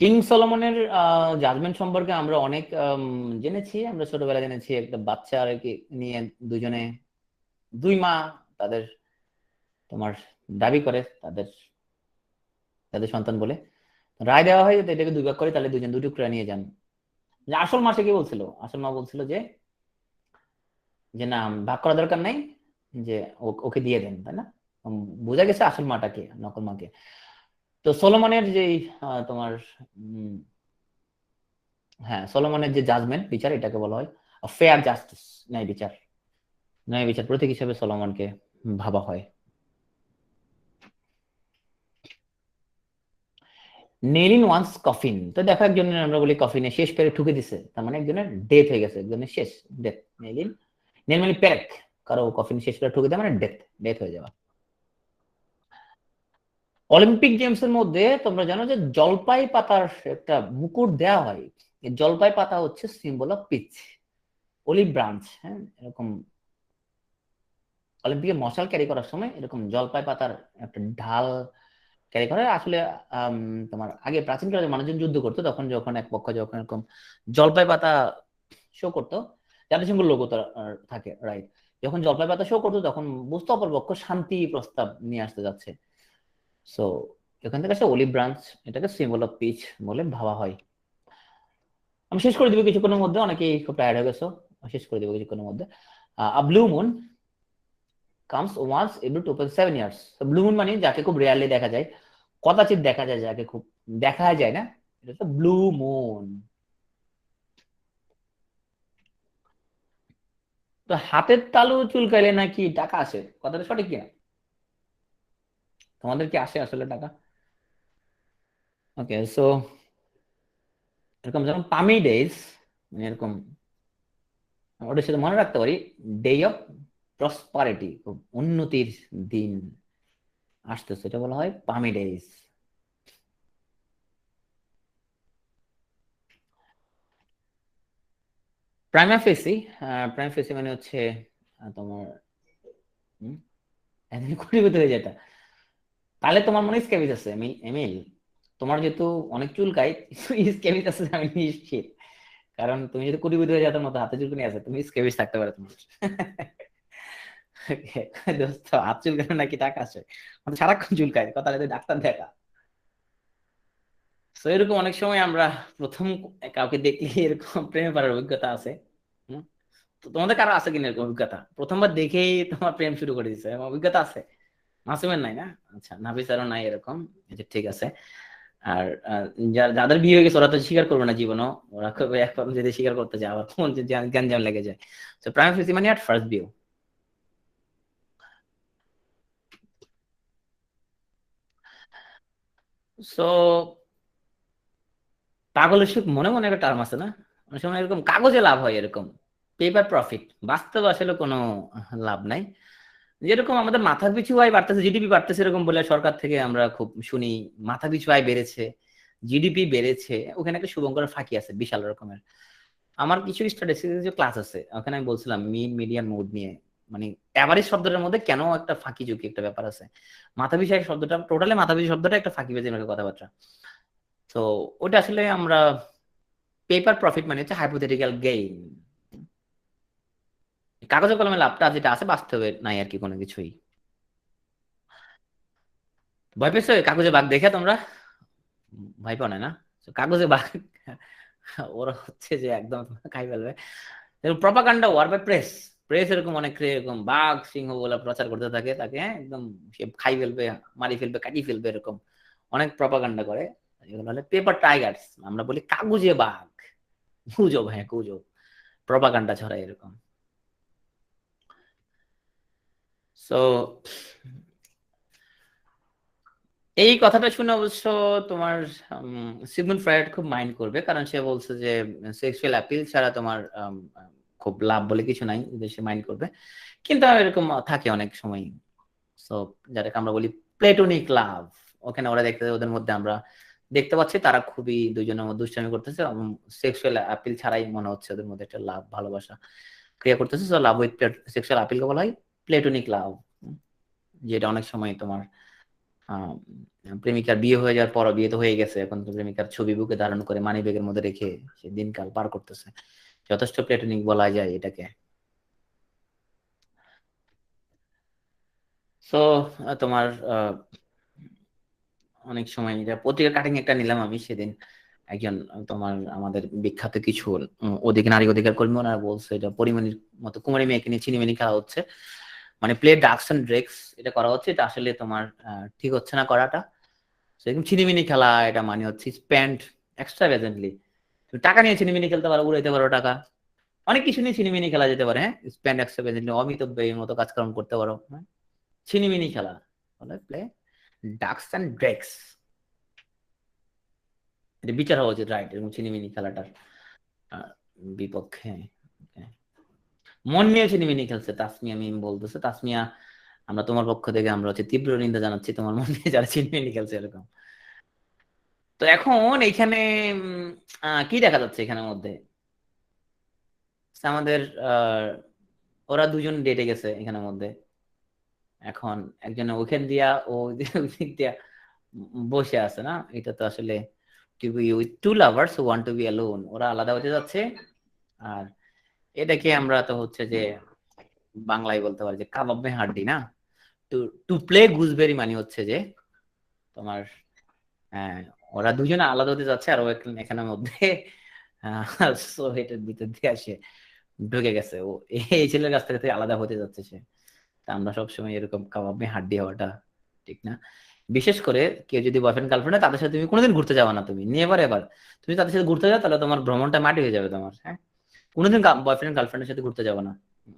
কিং সলোমনের জাজমেন্ট সম্পর্কে আমরা অনেক জেনেছি, আমরা ছোটবেলায় জেনেছি একটা বাচ্চা আর কি নিয়ে দুজনে, দুই মা তাদের তোমার দাবি করে তাদের তাদের সন্তান বলে রায় দেওয়া হয়, যে এটাকে দুই ভাগ করে তাহলে দুজন দুই টুকরা নিয়ে যান। যে আসল মা সে কি বলছিল, আসল মা বলছিল যে যে না ভাগ করা দরকার নাই, যে ওকে দিয়ে দেন, তাই না? বোঝা গেছে আসল মাটাকে নকল মাকে। তো সলোমনের যে তোমার উম, হ্যাঁ সলোমনের যে জাজমেন্ট বিচার এটাকে বলা হয় ফেয়ার জাস্টিস, ন্যায় বিচার। ন্যায় বিচার প্রতীক হিসেবে সলোমনকে ভাবা হয়। নেল ইন ওয়ান্স কফিন, তো দেখো একজনের আমরা বলি কফিনে শেষ পেরে ঠুকে দিছে, তার মানে একজনের ডেথ হয়ে গেছে, একজনের শেষ ডেথ। নেল ইন, নেল মানে পেরেক, কারো কফিন শেষ পেরে ঠুকে দেয় মানে ডেথ, ডেথ হয়ে যাওয়া। অলিম্পিক গেমস এর মধ্যে তোমরা জানো যে জলপাই পাতার একটা মুকুট দেওয়া হয়। এই জলপাই পাতা হচ্ছে symbol of peace, olive branch. হ্যাঁ, এরকম অলিম্পিকে মশাল ক্যারি করার সময় এরকম জলপাই পাতার একটা ঢাল ক্যারি করে আসলে। আম, তোমার আগে প্রাচীনকালে মানুষজন যুদ্ধ করতো, তখন যখন এক পক্ষ যখন এরকম জলপাই পাতা শো করতো, যাদের সঙ্গে লোগো থাকে, রাইট, যখন জলপাই পাতা শো করতো তখন বুঝতো অপর পক্ষ শান্তি প্রস্তাব নিয়ে আসতে যাচ্ছে। সো এখান থেকে আসলে অলিভ ব্রাঞ্চ, এটাকে সিম্বল অফ পিচ বলে ভাবা হয়। আমি শেষ করে দিব কিছুক্ষণের মধ্যে, অনেকেই খুব টায়ার্ড হয়ে গেছো, শেষ করে দিব কিছুক্ষণের মধ্যে। Blue moon comes once every 2.7 years. Blue moon মানে যাকে খুব রেয়ারলি দেখা যায়, কদাচিৎ দেখা যায়, যাকে খুব দেখা যায় না, এটা হচ্ছে ব্লু মুন। তো হাতের তালু চুলকাইলে নাকি টাকা আসে, কথাটা সঠিক কিনা? তোমাদের কি আসে আসলে টাকা? ওকে, সো এরকম যেমন পামি ডেজ, মানে এরকম ওটার সাথে মনে রাখতে পারি, ডে অফ প্রসপারিটি, খুব উন্নতির দিন আসতেছে, এটা বলা হয় পামি ডেজ। প্রাইমা ফেসি, প্রাইম ফেসি মানে হচ্ছে তোমার একদিন কোটিপতি হয়ে যেটা, তাহলে তোমার মনে স্ক্যাবিস আছে এমিল, এমিল তোমার যেহেতু অনেক চুলকাই, স্ক্যাবিস আছে আমি নিশ্চিত, কারণ তুমি যদি কোটিপতি হয়ে যেত মতো হাতে চুলকানি আছে, তুমি স্ক্যাবিস থাকতে পারো তোমার। দোস্ত হাত চুলকানো নাকি টাকা আছে, মানে সারাক্ষণ চুলকায় কথা, ডাক্তার দেখা। তো এরকম অনেক সময় আমরা প্রথম কাউকে দেখলে এরকম প্রেমে পড়ার অভিজ্ঞতা আছে। হুম? তো তোমাদের কারো আছে কিনা এরকম অভিজ্ঞতা, প্রথমবার দেখেই তোমার প্রেম শুরু করে দিচ্ছে, এরকম অভিজ্ঞতা আছে? মাসুমের নাই না? আচ্ছা, নাফিসারও নাই এরকম, আচ্ছা ঠিক আছে। আর যাদের বিয়ে হয়ে গেছে ওরা তো স্বীকার করবে না জীবনও, ওরা করবে এখন যদি স্বীকার করতে যায় আবার কোন যে গ্যাঞ্জাম লেগে যায়। তো প্রাইম ফেসি মানে আর ফার্স্ট ভিউ। সো পাগলের সুখ মনে মনে একটা টার্ম আছে না? অনেক সময় এরকম কাগজে লাভ হয়, এরকম পেপার প্রফিট, বাস্তবে আসলে কোনো লাভ নাই। যেরকম আমাদের মাথা পিছু আয় বাড়তেছে, জিডিপি বাড়তেছে এরকম বলে সরকার থেকে আমরা খুব শুনি, মাথা পিছু আয় বেড়েছে, জিডিপি বেড়েছে, ওখানে একটা শুভঙ্করের ফাঁকি আছে বিশাল রকমের। আমার কিছু স্ট্যাটিস্টিক্স ক্লাস আছে, ওখানে আমি বলছিলাম মিন মিডিয়ান মোড নিয়ে, মানে অ্যাভারেজ শব্দটার মধ্যে কেন একটা ফাঁকি ঝুঁকি একটা ব্যাপার আছে। মাথা পিছু আয় শব্দটা, টোটালি মাথা পিছু শব্দটা একটা ফাঁকি বেজে কথাবার্তা। তো ওটা আসলে আমরা, পেপার প্রফিট মানে হচ্ছে হাইপোথেটিক্যাল গেইন, কাগজে কলমে লাভটা যেটা আছে বাস্তবে নাই আর কি কোনো কিছুই। ভয় পেয়েছো কাগজে বাঘ দেখে তোমরা? ভয় পাও না না? তো কাগজে বাঘ ওরা হচ্ছে যে একদম খাই ফেলবে। Propaganda war by press, press এরকম অনেক এরকম বাঘ সিংহ বলে প্রচার করতে থাকে তাকে, হ্যাঁ একদম সে খাই ফেলবে, মারি ফেলবে, কাটি ফেলবে, এরকম অনেক প্রপাগান্ডা করে। এগুলো হলে পেপার টাইগার্স, আমরা বলি কাগজে বাঘ, গুজব, হ্যাঁ গুজব, প্রপাগান্ডা ছড়ায় এরকম। সো এই কথাটা শুনে অবশ্য তোমার সিগমুন্ড ফ্রয়েড খুব মাইন্ড করবে, কারণ সে বলছে যে সেক্সুয়াল অ্যাপিল ছাড়া তোমার খুব লাভ বলে কিছু নাই, যে সে মাইন্ড করবে। কিন্তু এরকম থাকে অনেক সময়। সো যেটাকে আমরা বলি প্লেটোনিক লাভ, ওখানে ওরা দেখতে, ওদের মধ্যে আমরা দেখতে পাচ্ছি তারা খুবই দুজনের মধ্যে দুষ্টামি করতেছে, সেক্সুয়াল অ্যাপিল ছাড়াই মনে হচ্ছে ওদের মধ্যে একটা লাভ ভালোবাসা ক্রিয়া করতেছে। সো লাভ উইথ সেক্সুয়াল অ্যাপিলকে বলা হয় প্লেটোনিক লাভ, যেটা অনেক সময় তোমার আহ প্রেমিকার বিয়ে হয়ে যাওয়ার পর, বিয়ে তো হয়ে গেছে, এখন তো প্রেমিকার ছবি বুকে ধারণ করে মানি ব্যাগের মধ্যে রেখে সে দিনকাল পার করতেছে, যথেষ্ট প্লেটোনিক বলা যায় এটাকে। সো তোমার অনেক সময় এটা পত্রিকা কাটিং একটা নিলাম আমি সেদিন, একজন তোমার আমাদের বিখ্যাত কিছু নারী অধিকার কর্মী, ওনারা বলছে এটা পরিমণির মতো কুমারী মেয়েকে নিয়ে চিনিমিনি খেলা হচ্ছে, মানে প্লে ডার্কস এন্ড ড্রেক্স এটা করা হচ্ছে, এটা আসলে তোমার ঠিক হচ্ছে না করাটা। সেরকম ছিনিমিনি খেলা, এটা মানে হচ্ছে স্পেন্ড এক্সট্রাভেজেন্টলি, তুমি টাকা নিয়ে ছিনিমিনি খেলতে পারো, উড়াইতে পারো টাকা, অনেক কিছু নিয়ে ছিনিমিনি খেলা যেতে পারে, হ্যাঁ স্পেন্ড এক্সট্রাভেজেন্টলি, অমিতব্যয়ের মতো কাজকর্ম করতে পারো, হ্যাঁ ছিনিমিনি খেলা বলে প্লে ডার্কস এন্ড ড্রেক্স, এটা বিচার হওয়া উচিত, রাইট, এবং ছিনিমিনি খেলাটার বিপক্ষে। হ্যাঁ। মন নিয়ে ছিনিমিনি খেলছে তাসমিয়া মিম বলতেছে, তাসমিয়া আমরা তোমার পক্ষ থেকে আমরা হচ্ছে তীব্র নিন্দা জানাচ্ছি, তোমার মন নিয়ে যারা ছিনিমিনি খেলছে এরকম। তো এখন এইখানে কি দেখা যাচ্ছে এখানের মধ্যে, আমাদের ওরা দুজন ডেটে গেছে এখানের মধ্যে, এখন একজন ওখান দিয়া ও ওই দিক দিয়া বসে আছে না, এটা তো আসলে to be with two lovers who want to be alone, ওরা আলাদা হতে যাচ্ছে। আর এটাকে আমরা তো হচ্ছে যে বাংলায় বলতে পারি যে কাবাব মে হাড্ডি না, টু টু প্লে গুজবেরি মানে হচ্ছে যে তোমার ওরা দুজনে আলাদা হতে যাচ্ছে, আর ও এখানের মধ্যে সোহেটের ভিতর দিয়ে আসে ঢুকে গেছে, ও এই ছেলের কাছ থেকে আলাদা হতে যাচ্ছে সে। তা আমরা সবসময় এরকম কাবাব মে হাড্ডি হওয়াটা ঠিক না। বিশেষ করে কেউ যদি বয়ফ্রেন্ড গার্লফ্রেন্ড হয় তাদের সাথে তুমি কোনোদিন ঘুরতে যাবে না, তুমি নেভার এভার, তুমি তাদের সাথে ঘুরতে যাও তাহলে তোমার ভ্রমণটা মাটি হয়ে যাবে তোমার, হ্যাঁ কোনোদিন বয়ফ্রেন্ড গার্লফ্রেন্ডের সাথে ঘুরতে যাবে না।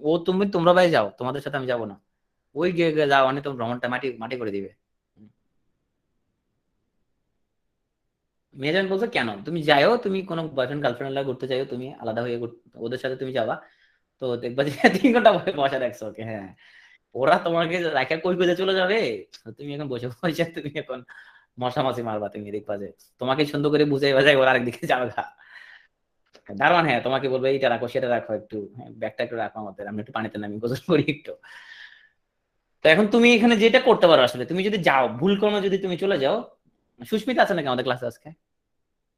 ও তুমি তোমরা ভাই যাও, তোমাদের সাথে আমি যাবো না, ওই গিয়ে যাও অনেক তোমার ভ্রমণটা মাটি মাটি করে দিবে। মেয়েজন বলছে কেন তুমি যাও, তুমি কোনো বয়ফ্রেন্ড গার্লফ্রেন্ড লাগে ঘুরতে চাইও, তুমি আলাদা হয়ে ওদের সাথে তুমি যাবা, তো দেখবা যে 3 ঘন্টা বসে রাখছো ওকে, হ্যাঁ ওরা তোমাকে রাখা কই পেতে চলে যাবে, তুমি এখন বসে বসে তুমি এখন মশা মাছি মারবা, তুমি দেখবা যে তোমাকে সুন্দর করে বুঝাই বাজাই ওরা আরেকদিকে যাবে গা। দারোয়ান হ্যাঁ তোমাকে বলবে এইটা রাখো সেটা রাখো, একটু ব্যাগটা একটু রাখো আমাদের, আমি একটু পানিতে নামি গোসল করি একটু। তো এখন তুমি এখানে যেটা করতে পারো আসলে, তুমি যদি যাও ভুল ক্রমে যদি তুমি চলে যাও, সুস্মিতা আছে নাকি আমাদের ক্লাসে আজকে?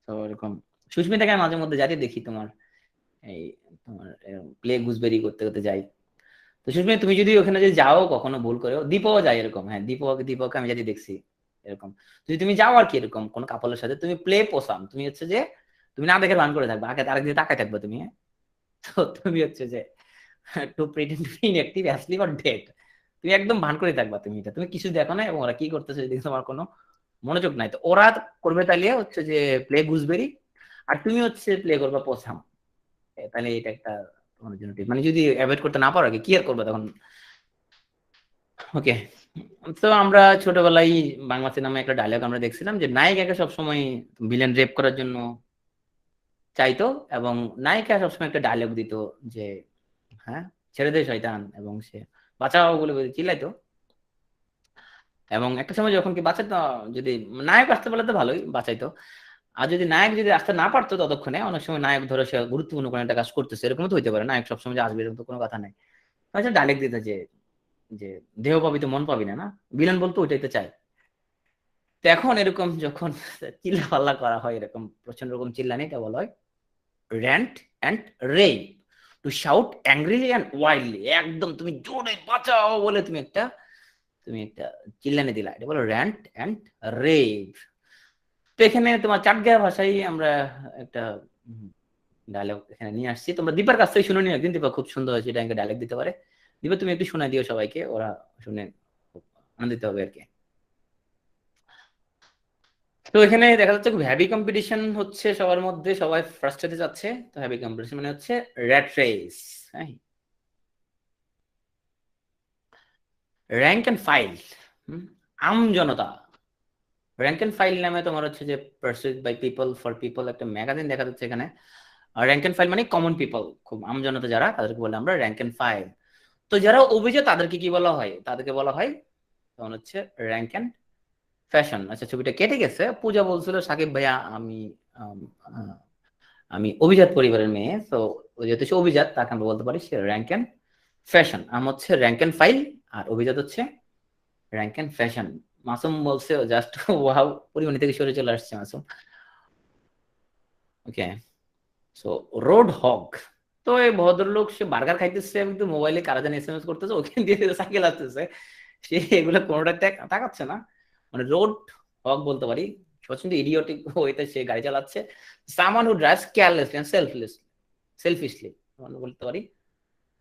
তো এরকম সুস্মিতাকে আমি মাঝে মধ্যে যাই দেখি তোমার এই তোমার প্লে গুজবেরি করতে করতে যাই। তো সুস্মিতা তুমি যদি ওখানে যদি যাও কখনো ভুল করেও, দীপও যায় এরকম, হ্যাঁ দীপকে আমি যদি দেখছি এরকম, যদি তুমি যাও আর কি এরকম কোন কাপলের সাথে, তুমি প্লে পোসাম, তুমি হচ্ছে যে তুমি না দেখে ভান করে থাকবে, আগে আরেক দিকে তাকায় থাকবে তুমি, হ্যাঁ? তো তুমি হচ্ছে যে to pretend to be inactive asleep or dead, তুমি একদম ভান করে থাকবা, তুমি এটা তুমি কিছু দেখো না এবং ওরা কি করতেছে এদিকে তোমার কোনো মনোযোগ নাই, তো ওরা করবে তাহলে হচ্ছে যে প্লে গুজবেরি, আর তুমি হচ্ছে প্লে করবা পোসাম, তাহলে এটা একটা তোমার জন্য ঠিক। মানে যদি অ্যাভয়েড করতে না পারো আগে কি আর করবে তখন। ওকে, তো আমরা ছোটবেলায় বাংলা সিনেমায় একটা ডায়লগ আমরা দেখছিলাম যে নায়িকাকে সবসময় ভিলেন রেপ করার জন্য চাইতো, এবং নায়িকা সবসময় একটা ডায়লগ দিত যে হ্যাঁ ছেড়ে দে শয়তান, এবং সে বাঁচাও বলে বলে চিল্লাইতো। এবং একটা সময় যখন কি বাঁচাইতো, যদি নায়ক আসতে পারলে তো ভালোই বাঁচাইতো, আর যদি নায়ক যদি আসতে না পারতো ততক্ষণে, অনেক সময় নায়ক ধরো সে গুরুত্বপূর্ণ কোনো একটা কাজ করতেছে, এরকম তো হইতে পারে নায়ক সবসময় যে আসবে এরকম তো কোনো কথা নাই, আচ্ছা ডায়লগ দিত যে যে দেহ পাবি তো মন পাবি না, না ভিলেন বলতো ওইটাই তো চাই। তো এখন এরকম যখন চিল্লা পাল্লা করা হয়, এরকম প্রচন্ড রকম চিল্লানি, এটা বলা হয় rant and rave, to shout angrily and wildly, একদম তুমি জোরে বাঁচাও বলে তুমি একটা চিল্লানি দিলা, এটা বলো র্যান্ট অ্যান্ড রেভ। তো এখানে তোমার চাটগাঁয়া ভাষায় আমরা একটা ডায়লগ এখানে নিয়ে আসছি, তোমরা দীপার কাছ থেকে শুনে নিও একদিন, দীপা খুব সুন্দর হয়েছে, এটা ডায়লগ দিতে পারে। দীপা তুমি একটু শোনাই দিও সবাইকে, ওরা শুনে খুব আনন্দিত হবে আর কি। তো এখানে দেখা যাচ্ছে খুব হ্যাভি কম্পিটিশন হচ্ছে সবার মধ্যে, সবাই ফার্স্ট হতে যাচ্ছে। তো হ্যাভি কম্পিটিশন মানে হচ্ছে র্যাট রেস, হ্যাঁ, র্যাঙ্ক এন্ড ফাইল, আম জনতা। র্যাঙ্ক এন্ড ফাইল নামে তোমার হচ্ছে যে pursued by people for people একটা ম্যাগাজিন দেখা যাচ্ছে এখানে। আর র্যাঙ্ক এন্ড ফাইল মানে কমন পিপল, খুব আম জনতা যারা, তাদেরকে বলে আমরা র্যাঙ্ক এন্ড ফাইল। তো যারা অভিজাত তাদেরকে কি বলা হয়, তাদেরকে বলা হয় তখন হচ্ছে র্যাঙ্ক এন্ড ফ্যাশন। আচ্ছা ছবিটা কেটে গেছে, পূজা বলছিল সাকিব ভাইয়া আমি আম, আহ, আমি অভিজাত পরিবারের মেয়ে, তো যেহেতু সে অভিজাত তাকে আমরা বলতে পারি সে র্যাঙ্ক এন্ড ফ্যাশন। আম হচ্ছে র্যাঙ্ক এন্ড ফাইল, আর অভিজাত হচ্ছে র্যাঙ্ক এন্ড ফ্যাশন। মাসুম বলছে জাস্ট ওয়াও, পরিমণি থেকে সরে চলে আসছে মাসুম। ওকে, সো রোড হগ। তো এই ভদ্রলোক সে বার্গার খাইতেছে, কিন্তু মোবাইলে কারা জানি এসএমএস করতেছে, ওখান দিয়ে সাইকেল আসতেছে, সে এগুলো কোনোটা তাকাচ্ছে না, মানে রোড হগ বলতে পারি, প্রচন্ড ইডিওটিক ওয়েতে সে গাড়ি চালাচ্ছে। সামান হু ড্রাইভস কেয়ারলেসলি এন্ড সেলফিশলি আমরা বলতে পারি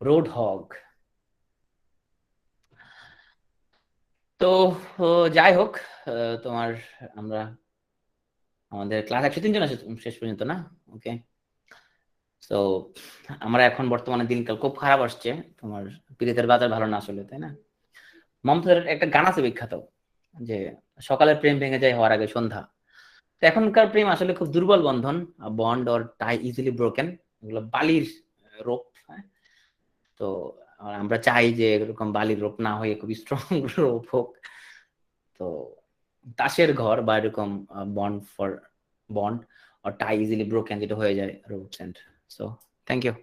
রোড হগ। তো যাই হোক, তোমার আমরা আমাদের ক্লাস 103 জন আছে শেষ পর্যন্ত, না? ওকে, তো আমরা এখন বর্তমানে দিনকাল খুব খারাপ আসছে, তোমার পিরিতের বাজার ভালো না আসলে, তাই না? মমতাজের একটা গান আছে বিখ্যাত, যে সকালের প্রেম ভেঙে যায় হওয়ার আগে সন্ধ্যা। তো এখনকার প্রেম আসলে খুব দুর্বল বন্ধন, bond or tie easily broken, এগুলো বালির রোপ, হ্যাঁ। তো আমরা চাই যে এরকম বালির রোপ না হয়ে খুব স্ট্রং রোপ হোক। তো তাসের ঘর বা এরকম bond for bond or tie easily broken যেটা হয়ে যায় ropes and. So thank you.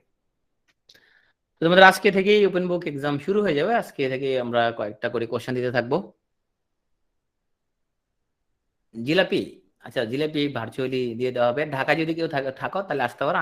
তো তোমাদের আজকে থেকেই ওপেন বুক এক্সাম শুরু হয়ে যাবে, আজকে থেকে আমরা কয়েকটা করে কোশ্চেন দিতে থাকবো। জিলাপি, আচ্ছা জিলাপি ভার্চুয়ালি দিয়ে দেওয়া হবে, ঢাকা যদি কেউ থাকো তাহলে আসতে পারো।